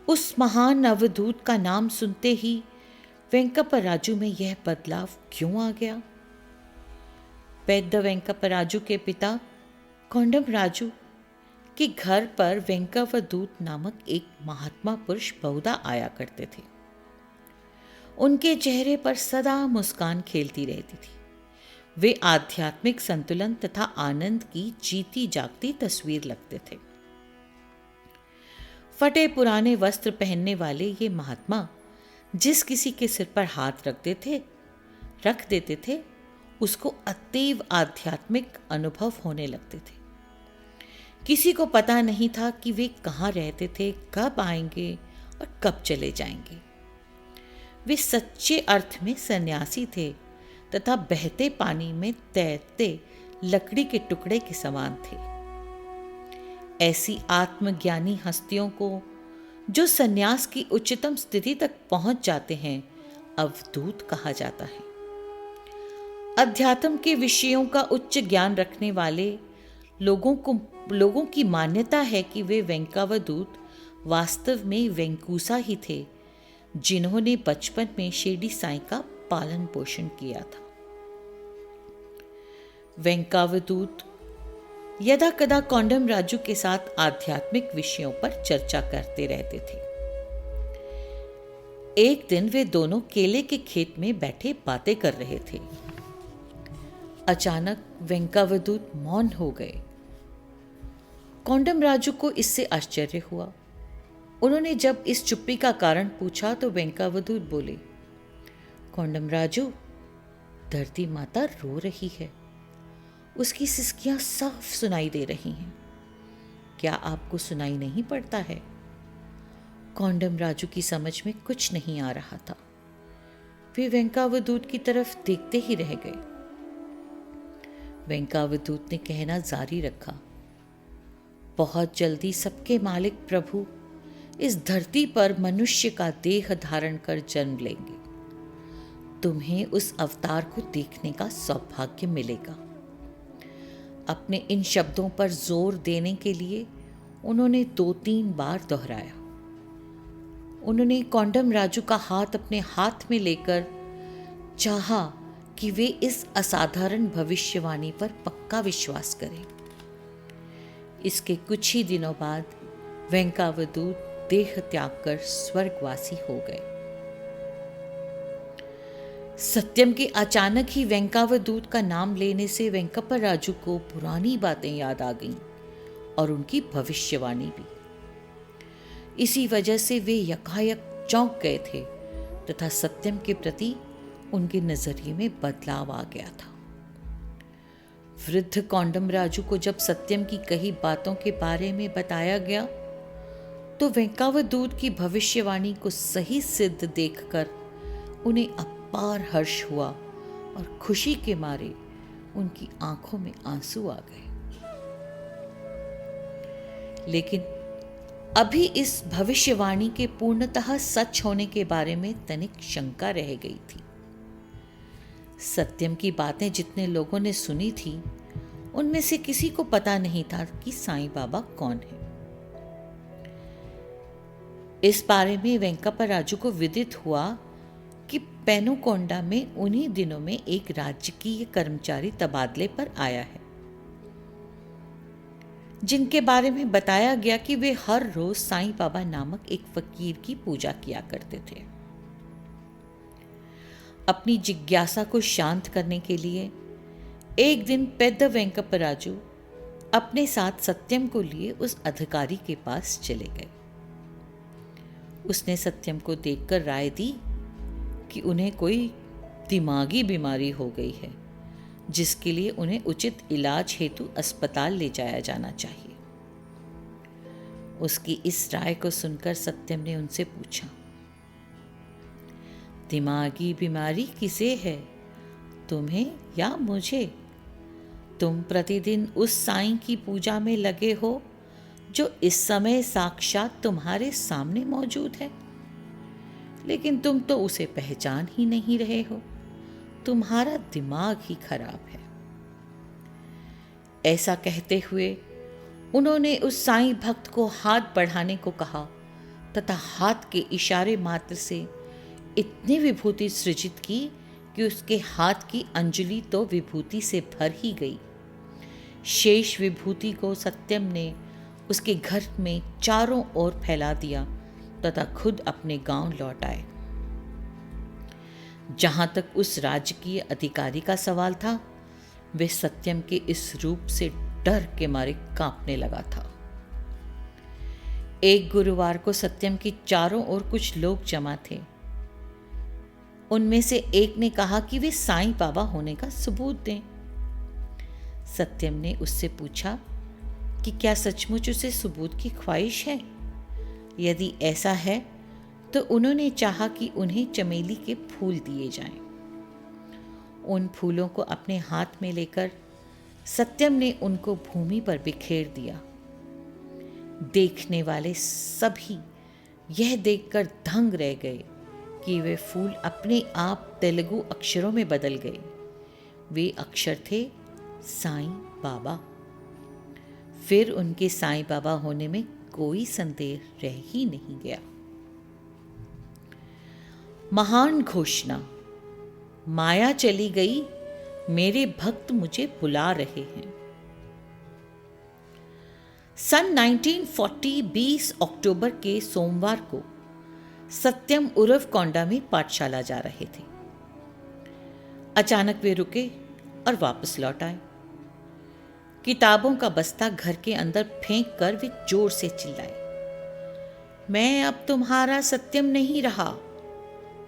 उस महान अवधूत का नाम सुनते ही वेंकप्पराजू में यह बदलाव क्यों आ गया? पेद्द वेंकप्पराजू के पिता कोंडमराजू के घर पर वेंकवदूत नामक एक महात्मा पुरुष बहुधा आया करते थे। उनके चेहरे पर सदा मुस्कान खेलती रहती थी। वे आध्यात्मिक संतुलन तथा आनंद की जीती जागती तस्वीर लगते थे। फटे पुराने वस्त्र पहनने वाले ये महात्मा जिस किसी के सिर पर हाथ रख देते थे उसको अतीव आध्यात्मिक अनुभव होने लगते थे। किसी को पता नहीं था कि वे कहाँ रहते थे, कब आएंगे और कब चले जाएंगे। वे सच्चे अर्थ में सन्यासी थे तथा बहते पानी में तैरते लकड़ी के टुकड़े के समान थे। ऐसी आत्मज्ञानी हस्तियों को जो सन्यास की उच्चतम स्थिति तक पहुंच जाते हैं, अवधूत कहा जाता है। अध्यात्म के विषयों का उच्च ज्ञान रखने वाले लोगों की मान्यता है कि वे वेंकावदूत वास्तव में वेंकूसा ही थे, जिन्होंने बचपन में शिरडी साईं का पालन पोषण किया था। वेंकावदूत यदा कदा कौंडम राजू के साथ आध्यात्मिक विषयों पर चर्चा करते रहते थे। एक दिन वे दोनों केले के खेत में बैठे बातें कर रहे थे। अचानक वेंकावदूत मौन हो गए। कौंडम राजू को इससे आश्चर्य हुआ। उन्होंने जब इस चुप्पी का कारण पूछा तो वेंकावदूत बोले, कौंडम राजू, धरती माता रो रही है। उसकी सिसकियां साफ सुनाई दे रही हैं। क्या आपको सुनाई नहीं पड़ता है? कौंडम राजू की समझ में कुछ नहीं आ रहा था। वे वेंकावदूत की तरफ देखते ही रह गए। वेंकावदूत ने कहना जारी रखा, बहुत जल्दी सबके मालिक प्रभु इस धरती पर मनुष्य का देह धारण कर जन्म लेंगे। तुम्हें उस अवतार को देखने का सौभाग्य मिलेगा। अपने इन शब्दों पर जोर देने के लिए उन्होंने 2-3 बार दोहराया। उन्होंने कौंडम राजू का हाथ अपने हाथ में लेकर चाहा कि वे इस असाधारण भविष्यवाणी पर पक्का विश्वास करें। इसके कुछ ही दिनों बाद वेंकावदूत देह त्याग कर स्वर्गवासी हो गए। सत्यम के अचानक ही वेंकावदूत का नाम लेने से वेंकप्पा राजू को पुरानी बातें याद आ गईं और उनकी भविष्यवाणी भी। इसी वजह से वे यकायक चौंक गए थे तथा सत्यम के प्रति उनके नजरिए में बदलाव आ गया था। वृद्ध कौंडम राजू को जब सत्यम की कही बातों के बारे में बताया गया तो वेंकावदूत की भविष्यवाणी को सही सिद्ध देखकर उन्हें अपार हर्ष हुआ और खुशी के मारे उनकी आंखों में आंसू आ गए। लेकिन अभी इस भविष्यवाणी के पूर्णतः सच होने के बारे में तनिक शंका रह गई थी। सत्यम की बातें जितने लोगों ने सुनी थी, उनमें से किसी को पता नहीं था कि साईं बाबा कौन है। इस बारे में वेंकप्पा राजू को विदित हुआ कि पेनुकोंडा में उन्हीं दिनों में एक राजकीय कर्मचारी तबादले पर आया है, जिनके बारे में बताया गया कि वे हर रोज साईं बाबा नामक एक फकीर की पूजा किया करते थे। अपनी जिज्ञासा को शांत करने के लिए एक दिन पेद्द वेंकप्पा राजू अपने साथ सत्यम को लिए उस अधिकारी के पास चले गए। उसने सत्यम को देखकर राय दी कि उन्हें कोई दिमागी बीमारी हो गई है, जिसके लिए उन्हें उचित इलाज हेतु अस्पताल ले जाया जाना चाहिए। उसकी इस राय को सुनकर सत्यम ने उनसे पूछा, दिमागी बीमारी किसे है, तुम्हें या मुझे? तुम प्रतिदिन उस साईं की पूजा में लगे हो जो इस समय साक्षात तुम्हारे सामने मौजूद है, लेकिन तुम तो उसे पहचान ही नहीं रहे हो। तुम्हारा दिमाग ही खराब है। ऐसा कहते हुए उन्होंने उस साईं भक्त को हाथ बढ़ाने को कहा तथा हाथ के इशारे मात्र से इतनी विभूति सृजित की कि उसके हाथ की अंजलि तो विभूति से भर ही गई। शेष विभूति को सत्यम ने उसके घर में चारों ओर फैला दिया तथा खुद अपने गांव लौट आए। जहां तक उस राजकीय अधिकारी का सवाल था, वे सत्यम के इस रूप से डर के मारे कांपने लगा था। एक गुरुवार को सत्यम की चारों ओर कुछ लोग जमा थे। उनमें से एक ने कहा कि वे साईं बाबा होने का सबूत दें। सत्यम ने उससे पूछा कि क्या सचमुच उसे सबूत की ख्वाहिश है। यदि ऐसा है तो उन्होंने चाहा कि उन्हें चमेली के फूल दिए जाएं। उन फूलों को अपने हाथ में लेकर सत्यम ने उनको भूमि पर बिखेर दिया। देखने वाले सभी यह देखकर दंग रह गए कि वे फूल अपने आप तेलुगु अक्षरों में बदल गए। वे अक्षर थे साईं बाबा। फिर उनके साईं बाबा होने में कोई संदेह रह ही नहीं गया। महान घोषणा, माया चली गई, मेरे भक्त मुझे बुला रहे हैं। सन 1940 20 अक्टूबर के सोमवार को सत्यम उर्फ कोंडा में पाठशाला जा रहे थे। अचानक वे रुके और वापस लौट आए। किताबों का बस्ता घर के अंदर फेंक कर वे जोर से चिल्लाए, मैं अब तुम्हारा सत्यम नहीं रहा,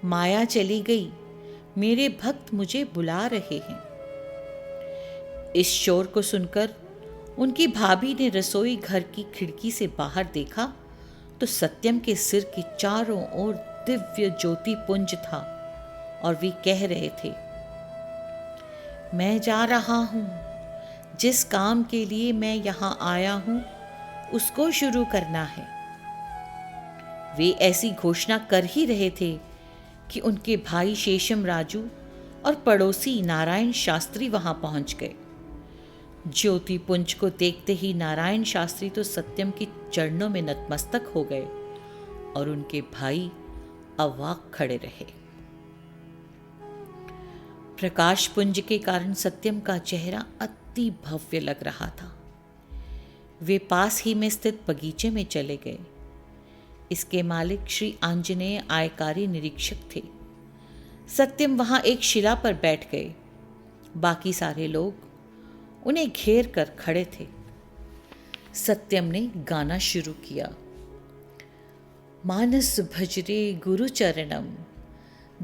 माया चली गई, मेरे भक्त मुझे बुला रहे हैं। इस शोर को सुनकर उनकी भाभी ने रसोई घर की खिड़की से बाहर देखा तो सत्यम के सिर के चारों ओर दिव्य ज्योति पुंज था और वे कह रहे थे, मैं जा रहा हूं, जिस काम के लिए मैं यहां आया हूं उसको शुरू करना है। वे ऐसी घोषणा कर ही रहे थे कि उनके भाई शेषम राजू और पड़ोसी नारायण शास्त्री वहां पहुंच गए। ज्योति पुंज को देखते ही नारायण शास्त्री तो सत्यम के चरणों में नतमस्तक हो गए और उनके भाई अवाक खड़े रहे। प्रकाश पुंज के कारण सत्यम का चेहरा अति भव्य लग रहा था। वे पास ही में स्थित बगीचे में चले गए। इसके मालिक श्री आंजनेय आयकारी निरीक्षक थे। सत्यम वहां एक शिला पर बैठ गए। बाकी सारे लोग उन्हें घेर कर खड़े थे। सत्यम ने गाना शुरू किया, मानस भजरे गुरु चरणम,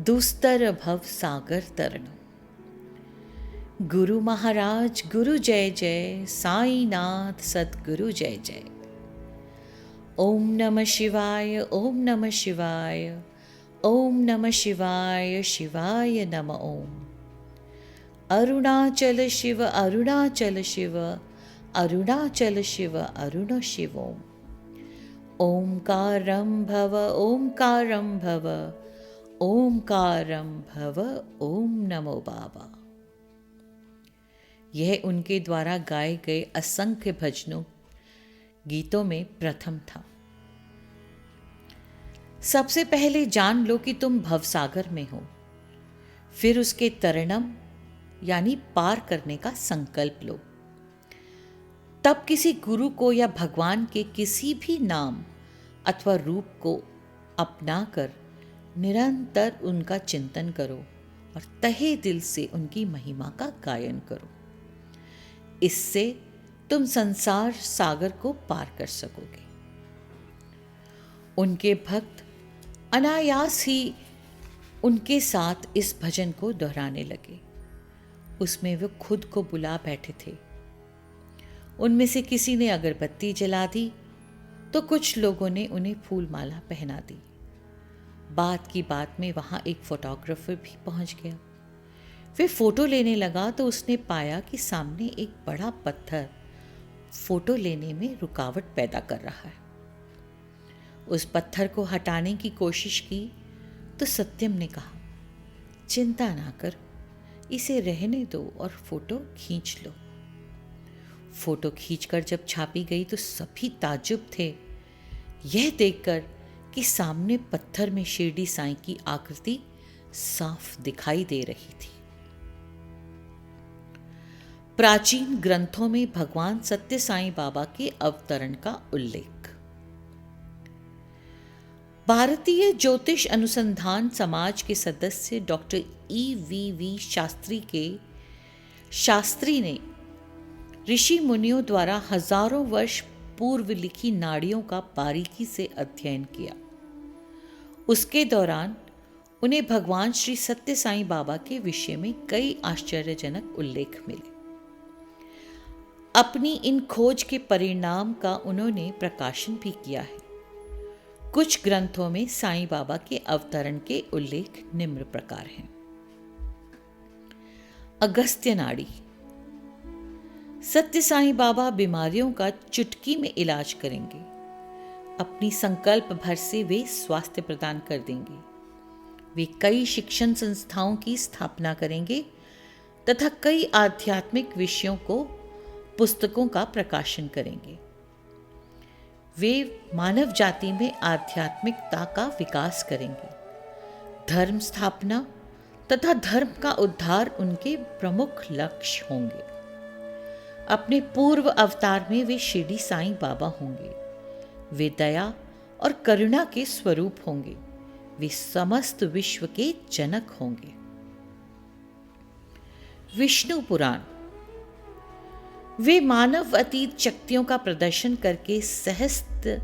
दुस्तर भव सागर तरणम। गुरु महाराज गुरु जय जय, साईनाथ सद्गुरु जय जय। ओम नमः शिवाय, ओम नमः शिवाय, ओम नमः शिवाय, शिवाय नमः ओम। अरुणाचल शिव, अरुणाचल शिव, अरुणाचल शिव, अरुण शिवोम। ओंकारं भव, ओंकारं भव, ओंकारं भव, ओम नमो बाबा। यह उनके द्वारा गाए गए असंख्य भजनों गीतों में प्रथम था। सबसे पहले जान लो कि तुम भवसागर में हो, फिर उसके तरणम यानी पार करने का संकल्प लो। तब किसी गुरु को या भगवान के किसी भी नाम अथवा रूप को अपनाकर निरंतर उनका चिंतन करो और तहे दिल से उनकी महिमा का गायन करो। इससे तुम संसार सागर को पार कर सकोगे। उनके भक्त अनायास ही उनके साथ इस भजन को दोहराने लगे। उसमें वे खुद को बुला बैठे थे। उनमें से किसी ने अगरबत्ती जला दी तो कुछ लोगों ने उन्हें फूलमाला पहना दी। बात की बात में वहां एक फोटोग्राफर भी पहुंच गया। वे फोटो लेने लगा तो उसने पाया कि सामने एक बड़ा पत्थर फोटो लेने में रुकावट पैदा कर रहा है। उस पत्थर को हटाने की कोशिश की तो सत्यम ने कहा, चिंता ना कर, इसे रहने दो और फोटो खींच लो। फोटो खींचकर जब छापी गई तो सभी ताज्जुब थे यह देखकर कि सामने पत्थर में शिरडी साईं की आकृति साफ दिखाई दे रही थी। प्राचीन ग्रंथों में भगवान सत्य साईं बाबा के अवतरण का उल्लेख। भारतीय ज्योतिष अनुसंधान समाज के सदस्य डॉक्टर EVV शास्त्री ने ऋषि मुनियों द्वारा हजारों वर्ष पूर्व लिखी नाड़ियों का बारीकी से अध्ययन किया। उसके दौरान उन्हें भगवान श्री सत्य साईं बाबा के विषय में कई आश्चर्यजनक उल्लेख मिले। अपनी इन खोज के परिणाम का उन्होंने प्रकाशन भी किया है। कुछ ग्रंथों में साईं बाबा के अवतरण के उल्लेख निम्न प्रकार हैं। अगस्त्य नाड़ी। सत्य साईं बाबा बीमारियों का चुटकी में इलाज करेंगे। अपनी संकल्प भर से वे स्वास्थ्य प्रदान कर देंगे। वे कई शिक्षण संस्थाओं की स्थापना करेंगे तथा कई आध्यात्मिक विषयों को पुस्तकों का प्रकाशन करेंगे। वे मानव जाति में आध्यात्मिकता का विकास करेंगे। धर्म स्थापना तथा धर्म का उद्धार उनके प्रमुख लक्ष्य होंगे। अपने पूर्व अवतार में वे शिरडी साईं बाबा होंगे। वे दया और करुणा के स्वरूप होंगे। वे समस्त विश्व के जनक होंगे। विष्णु पुराण। वे मानव अतीत शक्तियों का प्रदर्शन करके सहस्त्र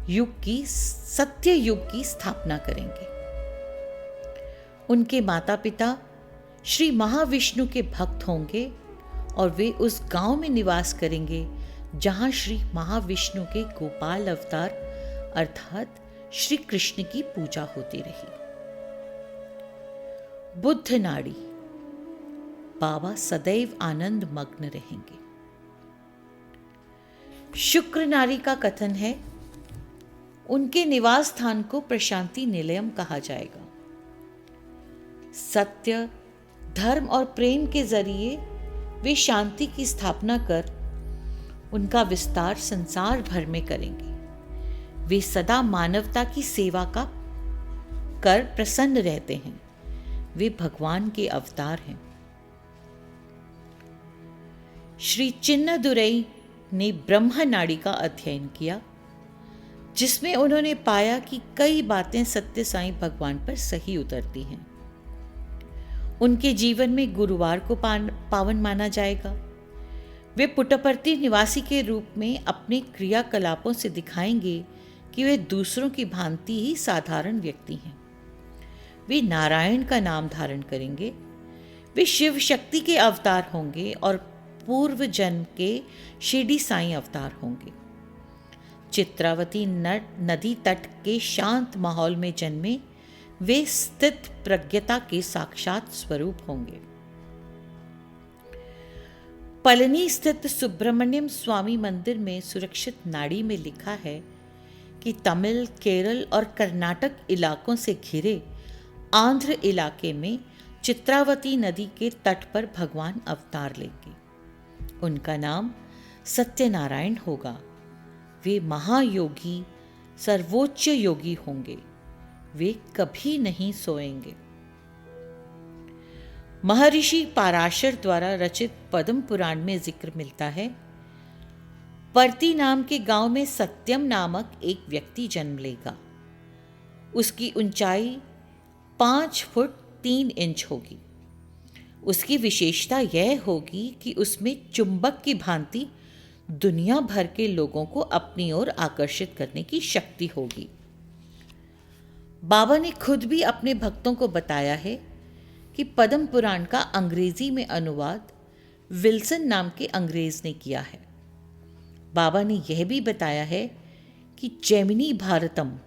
युग की सत्य युग की स्थापना करेंगे। उनके माता पिता श्री महाविष्णु के भक्त होंगे और वे उस गांव में निवास करेंगे जहां श्री महाविष्णु के गोपाल अवतार अर्थात श्री कृष्ण की पूजा होती रही। बुद्ध नाड़ी। बाबा सदैव आनंद मग्न रहेंगे। शुक्र नाड़ी का कथन है, उनके निवास स्थान को प्रशांति निलयम कहा जाएगा। सत्य, धर्म और प्रेम के जरिए वे शांति की स्थापना कर उनका विस्तार संसार भर में करेंगे। वे सदा मानवता की सेवा का कर प्रसन्न रहते हैं। वे भगवान के अवतार हैं। श्री चिन्नदुरई ने ब्रह्म नाड़ी का अध्ययन किया, जिसमें उन्होंने पाया कि कई बातें सत्य साईं भगवान पर सही उतरती हैं। उनके जीवन में गुरुवार को पावन माना जाएगा। वे पुट्टपर्ती निवासी के रूप में अपने क्रियाकलापों से दिखाएंगे कि वे दूसरों की भांति ही साधारण व्यक्ति हैं। वे नारायण का नाम धारण करेंगे। वे शिव शक्ति के अवतार होंगे और पूर्व जन्म के शिरडी साईं अवतार होंगे। चित्रावती नदी तट के शांत माहौल में जन्मे वे स्थित प्रज्ञता के साक्षात स्वरूप होंगे। पलनी स्थित सुब्रमण्यम स्वामी मंदिर में सुरक्षित नाड़ी में लिखा है कि तमिल, केरल और कर्नाटक इलाकों से घिरे आंध्र इलाके में चित्रावती नदी के तट पर भगवान अवतार लेंगे। उनका नाम सत्यनारायण होगा। वे महायोगी, सर्वोच्च योगी होंगे। वे कभी नहीं सोएंगे। महर्षि पाराशर द्वारा रचित पद्म पुराण में जिक्र मिलता है, पर्ती नाम के गांव में सत्यम नामक एक व्यक्ति जन्म लेगा। उसकी ऊंचाई 5 फुट 3 इंच होगी। उसकी विशेषता यह होगी कि उसमें चुंबक की भांति दुनिया भर के लोगों को अपनी ओर आकर्षित करने की शक्ति होगी। बाबा ने खुद भी अपने भक्तों को बताया है कि पद्म पुराण का अंग्रेजी में अनुवाद विल्सन नाम के अंग्रेज ने किया है। बाबा ने यह भी बताया है कि जैमिनी भारतम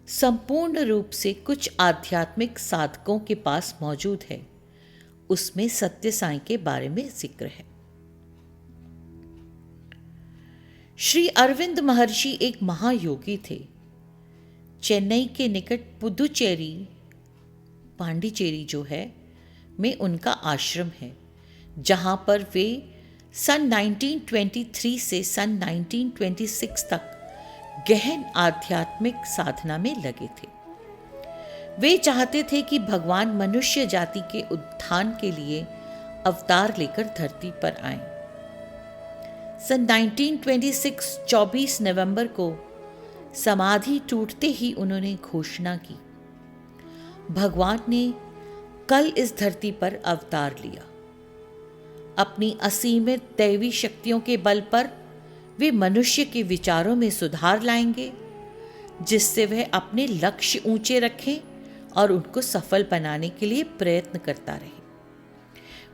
संपूर्ण रूप से कुछ आध्यात्मिक साधकों के पास मौजूद है। उसमें सत्य साईं के बारे में जिक्र है। श्री अरविंद महर्षि एक महायोगी थे। चेन्नई के निकट पुदुचेरी, पांडिचेरी जो है, में उनका आश्रम है, जहां पर वे सन 1923 से सन 1926 तक गहन आध्यात्मिक साधना में लगे थे। वे चाहते थे कि भगवान मनुष्य जाति के उत्थान के लिए अवतार लेकर धरती पर आएं। सन 1926 24 नवंबर को समाधि टूटते ही उन्होंने घोषणा की, भगवान ने कल इस धरती पर अवतार लिया। अपनी असीमित दैवी शक्तियों के बल पर वे मनुष्य के विचारों में सुधार लाएंगे, जिससे वह अपने लक्ष्य ऊंचे रखें और उनको सफल बनाने के लिए प्रयत्न करता रहे।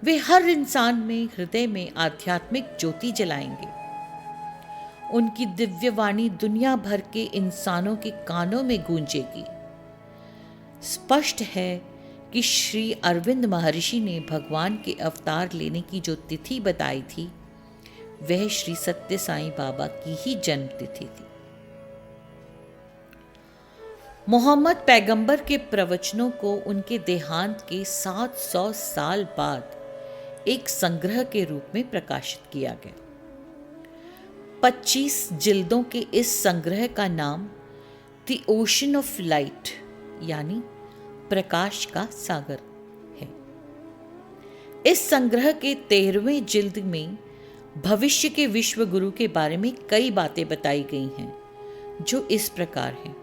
वे हर इंसान में हृदय में आध्यात्मिक ज्योति जलाएंगे। उनकी दिव्य वाणी दुनिया भर के इंसानों के कानों में गूंजेगी। स्पष्ट है कि श्री अरविंद महर्षि ने भगवान के अवतार लेने की जो तिथि बताई थी वह श्री सत्य साईं बाबा की ही जन्म तिथि थी। मोहम्मद पैगंबर के प्रवचनों को उनके देहांत के 700 साल बाद एक संग्रह के रूप में प्रकाशित किया गया। 25 जिल्दों के इस संग्रह का नाम द ओशन ऑफ लाइट यानी प्रकाश का सागर है। इस संग्रह के 13वें जिल्द में भविष्य के विश्व गुरु के बारे में कई बातें बताई गई हैं, जो इस प्रकार हैं।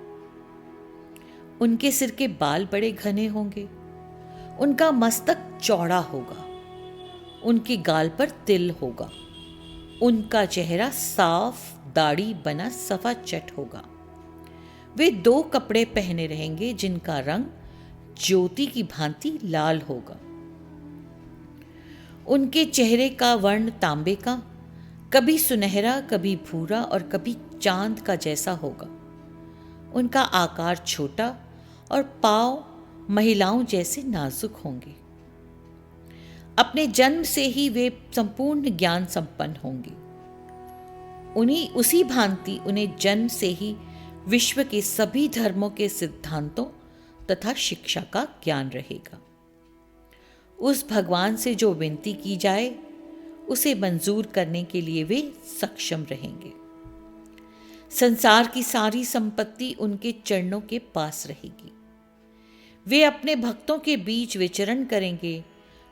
उनके सिर के बाल बड़े घने होंगे, उनका मस्तक चौड़ा होगा, उनके गाल पर तिल होगा, उनका चेहरा साफ दाढ़ी बना सफाचट होगा। वे 2 कपड़े पहने रहेंगे जिनका रंग ज्योति की भांति लाल होगा। उनके चेहरे का वर्ण तांबे का, कभी सुनहरा, कभी भूरा और कभी चांद का जैसा होगा। उनका आकार छोटा और पांव महिलाओं जैसे नाजुक होंगे। अपने जन्म से ही वे संपूर्ण ज्ञान संपन्न होंगे। उसी भांति उन्हें जन्म से ही विश्व के सभी धर्मों के सिद्धांतों तथा शिक्षा का ज्ञान रहेगा। उस भगवान से जो विनती की जाए उसे मंजूर करने के लिए वे सक्षम रहेंगे। संसार की सारी संपत्ति उनके चरणों के पास रहेगी। वे अपने भक्तों के बीच विचरण करेंगे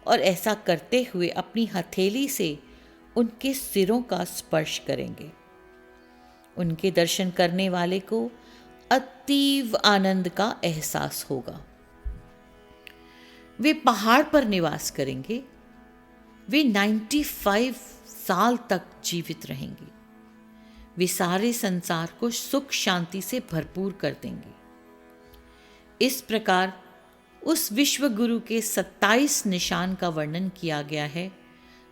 और ऐसा करते हुए अपनी हथेली से उनके सिरों का स्पर्श करेंगे। उनके दर्शन करने वाले को अतीव आनंद का एहसास होगा। वे पहाड़ पर निवास करेंगे। वे 95 साल तक जीवित रहेंगे। वे सारे संसार को सुख शांति से भरपूर कर देंगे। इस प्रकार उस विश्व गुरु के 27 निशान का वर्णन किया गया है,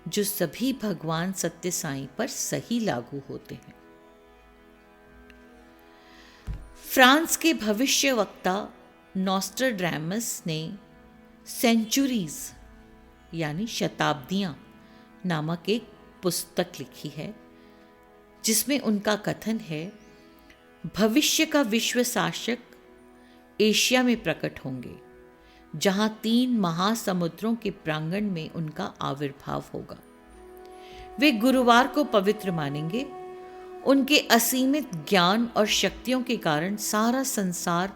जो सभी भगवान सत्य साईं पर सही लागू होते हैं। फ्रांस के भविष्यवक्ता नॉस्ट्राडैमस ने सेंचुरीज यानी शताब्दियां नामक एक पुस्तक लिखी है, जिसमें उनका कथन है, भविष्य का विश्व शासक एशिया में प्रकट होंगे, जहां 3 महासमुद्रों के प्रांगण में उनका आविर्भाव होगा। वे गुरुवार को पवित्र मानेंगे। उनके असीमित ज्ञान और शक्तियों के कारण सारा संसार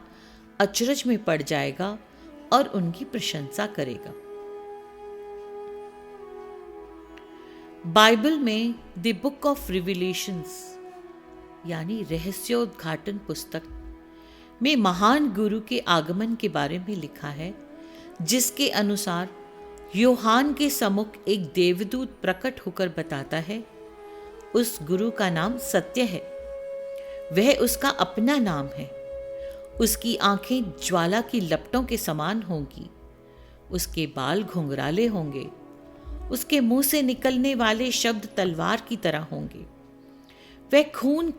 अचरज में पड़ जाएगा और उनकी प्रशंसा करेगा। बाइबल में द बुक ऑफ रिविलेशंस यानी रहस्योद्घाटन पुस्तक में महान गुरु के आगमन के बारे में लिखा है, जिसके अनुसार यूहान के सम्मुख एक देवदूत प्रकट होकर बताता है, उस गुरु का नाम सत्य है। वह उसका अपना नाम है। उसकी आंखें ज्वाला की लपटों के समान होंगी। उसके बाल घुंघराले होंगे। उसके मुंह से निकलने वाले शब्द तलवार की तरह होंगे। वह खून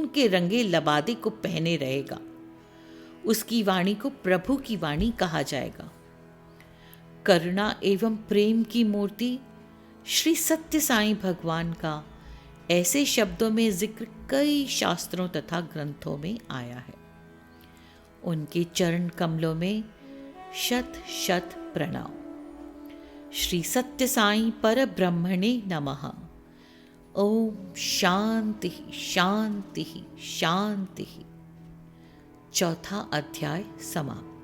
के रंगे लबादे को पहने रहेगा। उसकी वाणी को प्रभु की वाणी कहा जाएगा। करुणा एवं प्रेम की मूर्ति श्री सत्य साईं भगवान का ऐसे शब्दों में जिक्र कई शास्त्रों तथा ग्रंथों में आया है। उनके चरण कमलों में शत शत प्रणाम। श्री सत्य साईं पर ब्रह्मणे नमः। ओम शांति शांति शांति। 4था अध्याय समाप्त।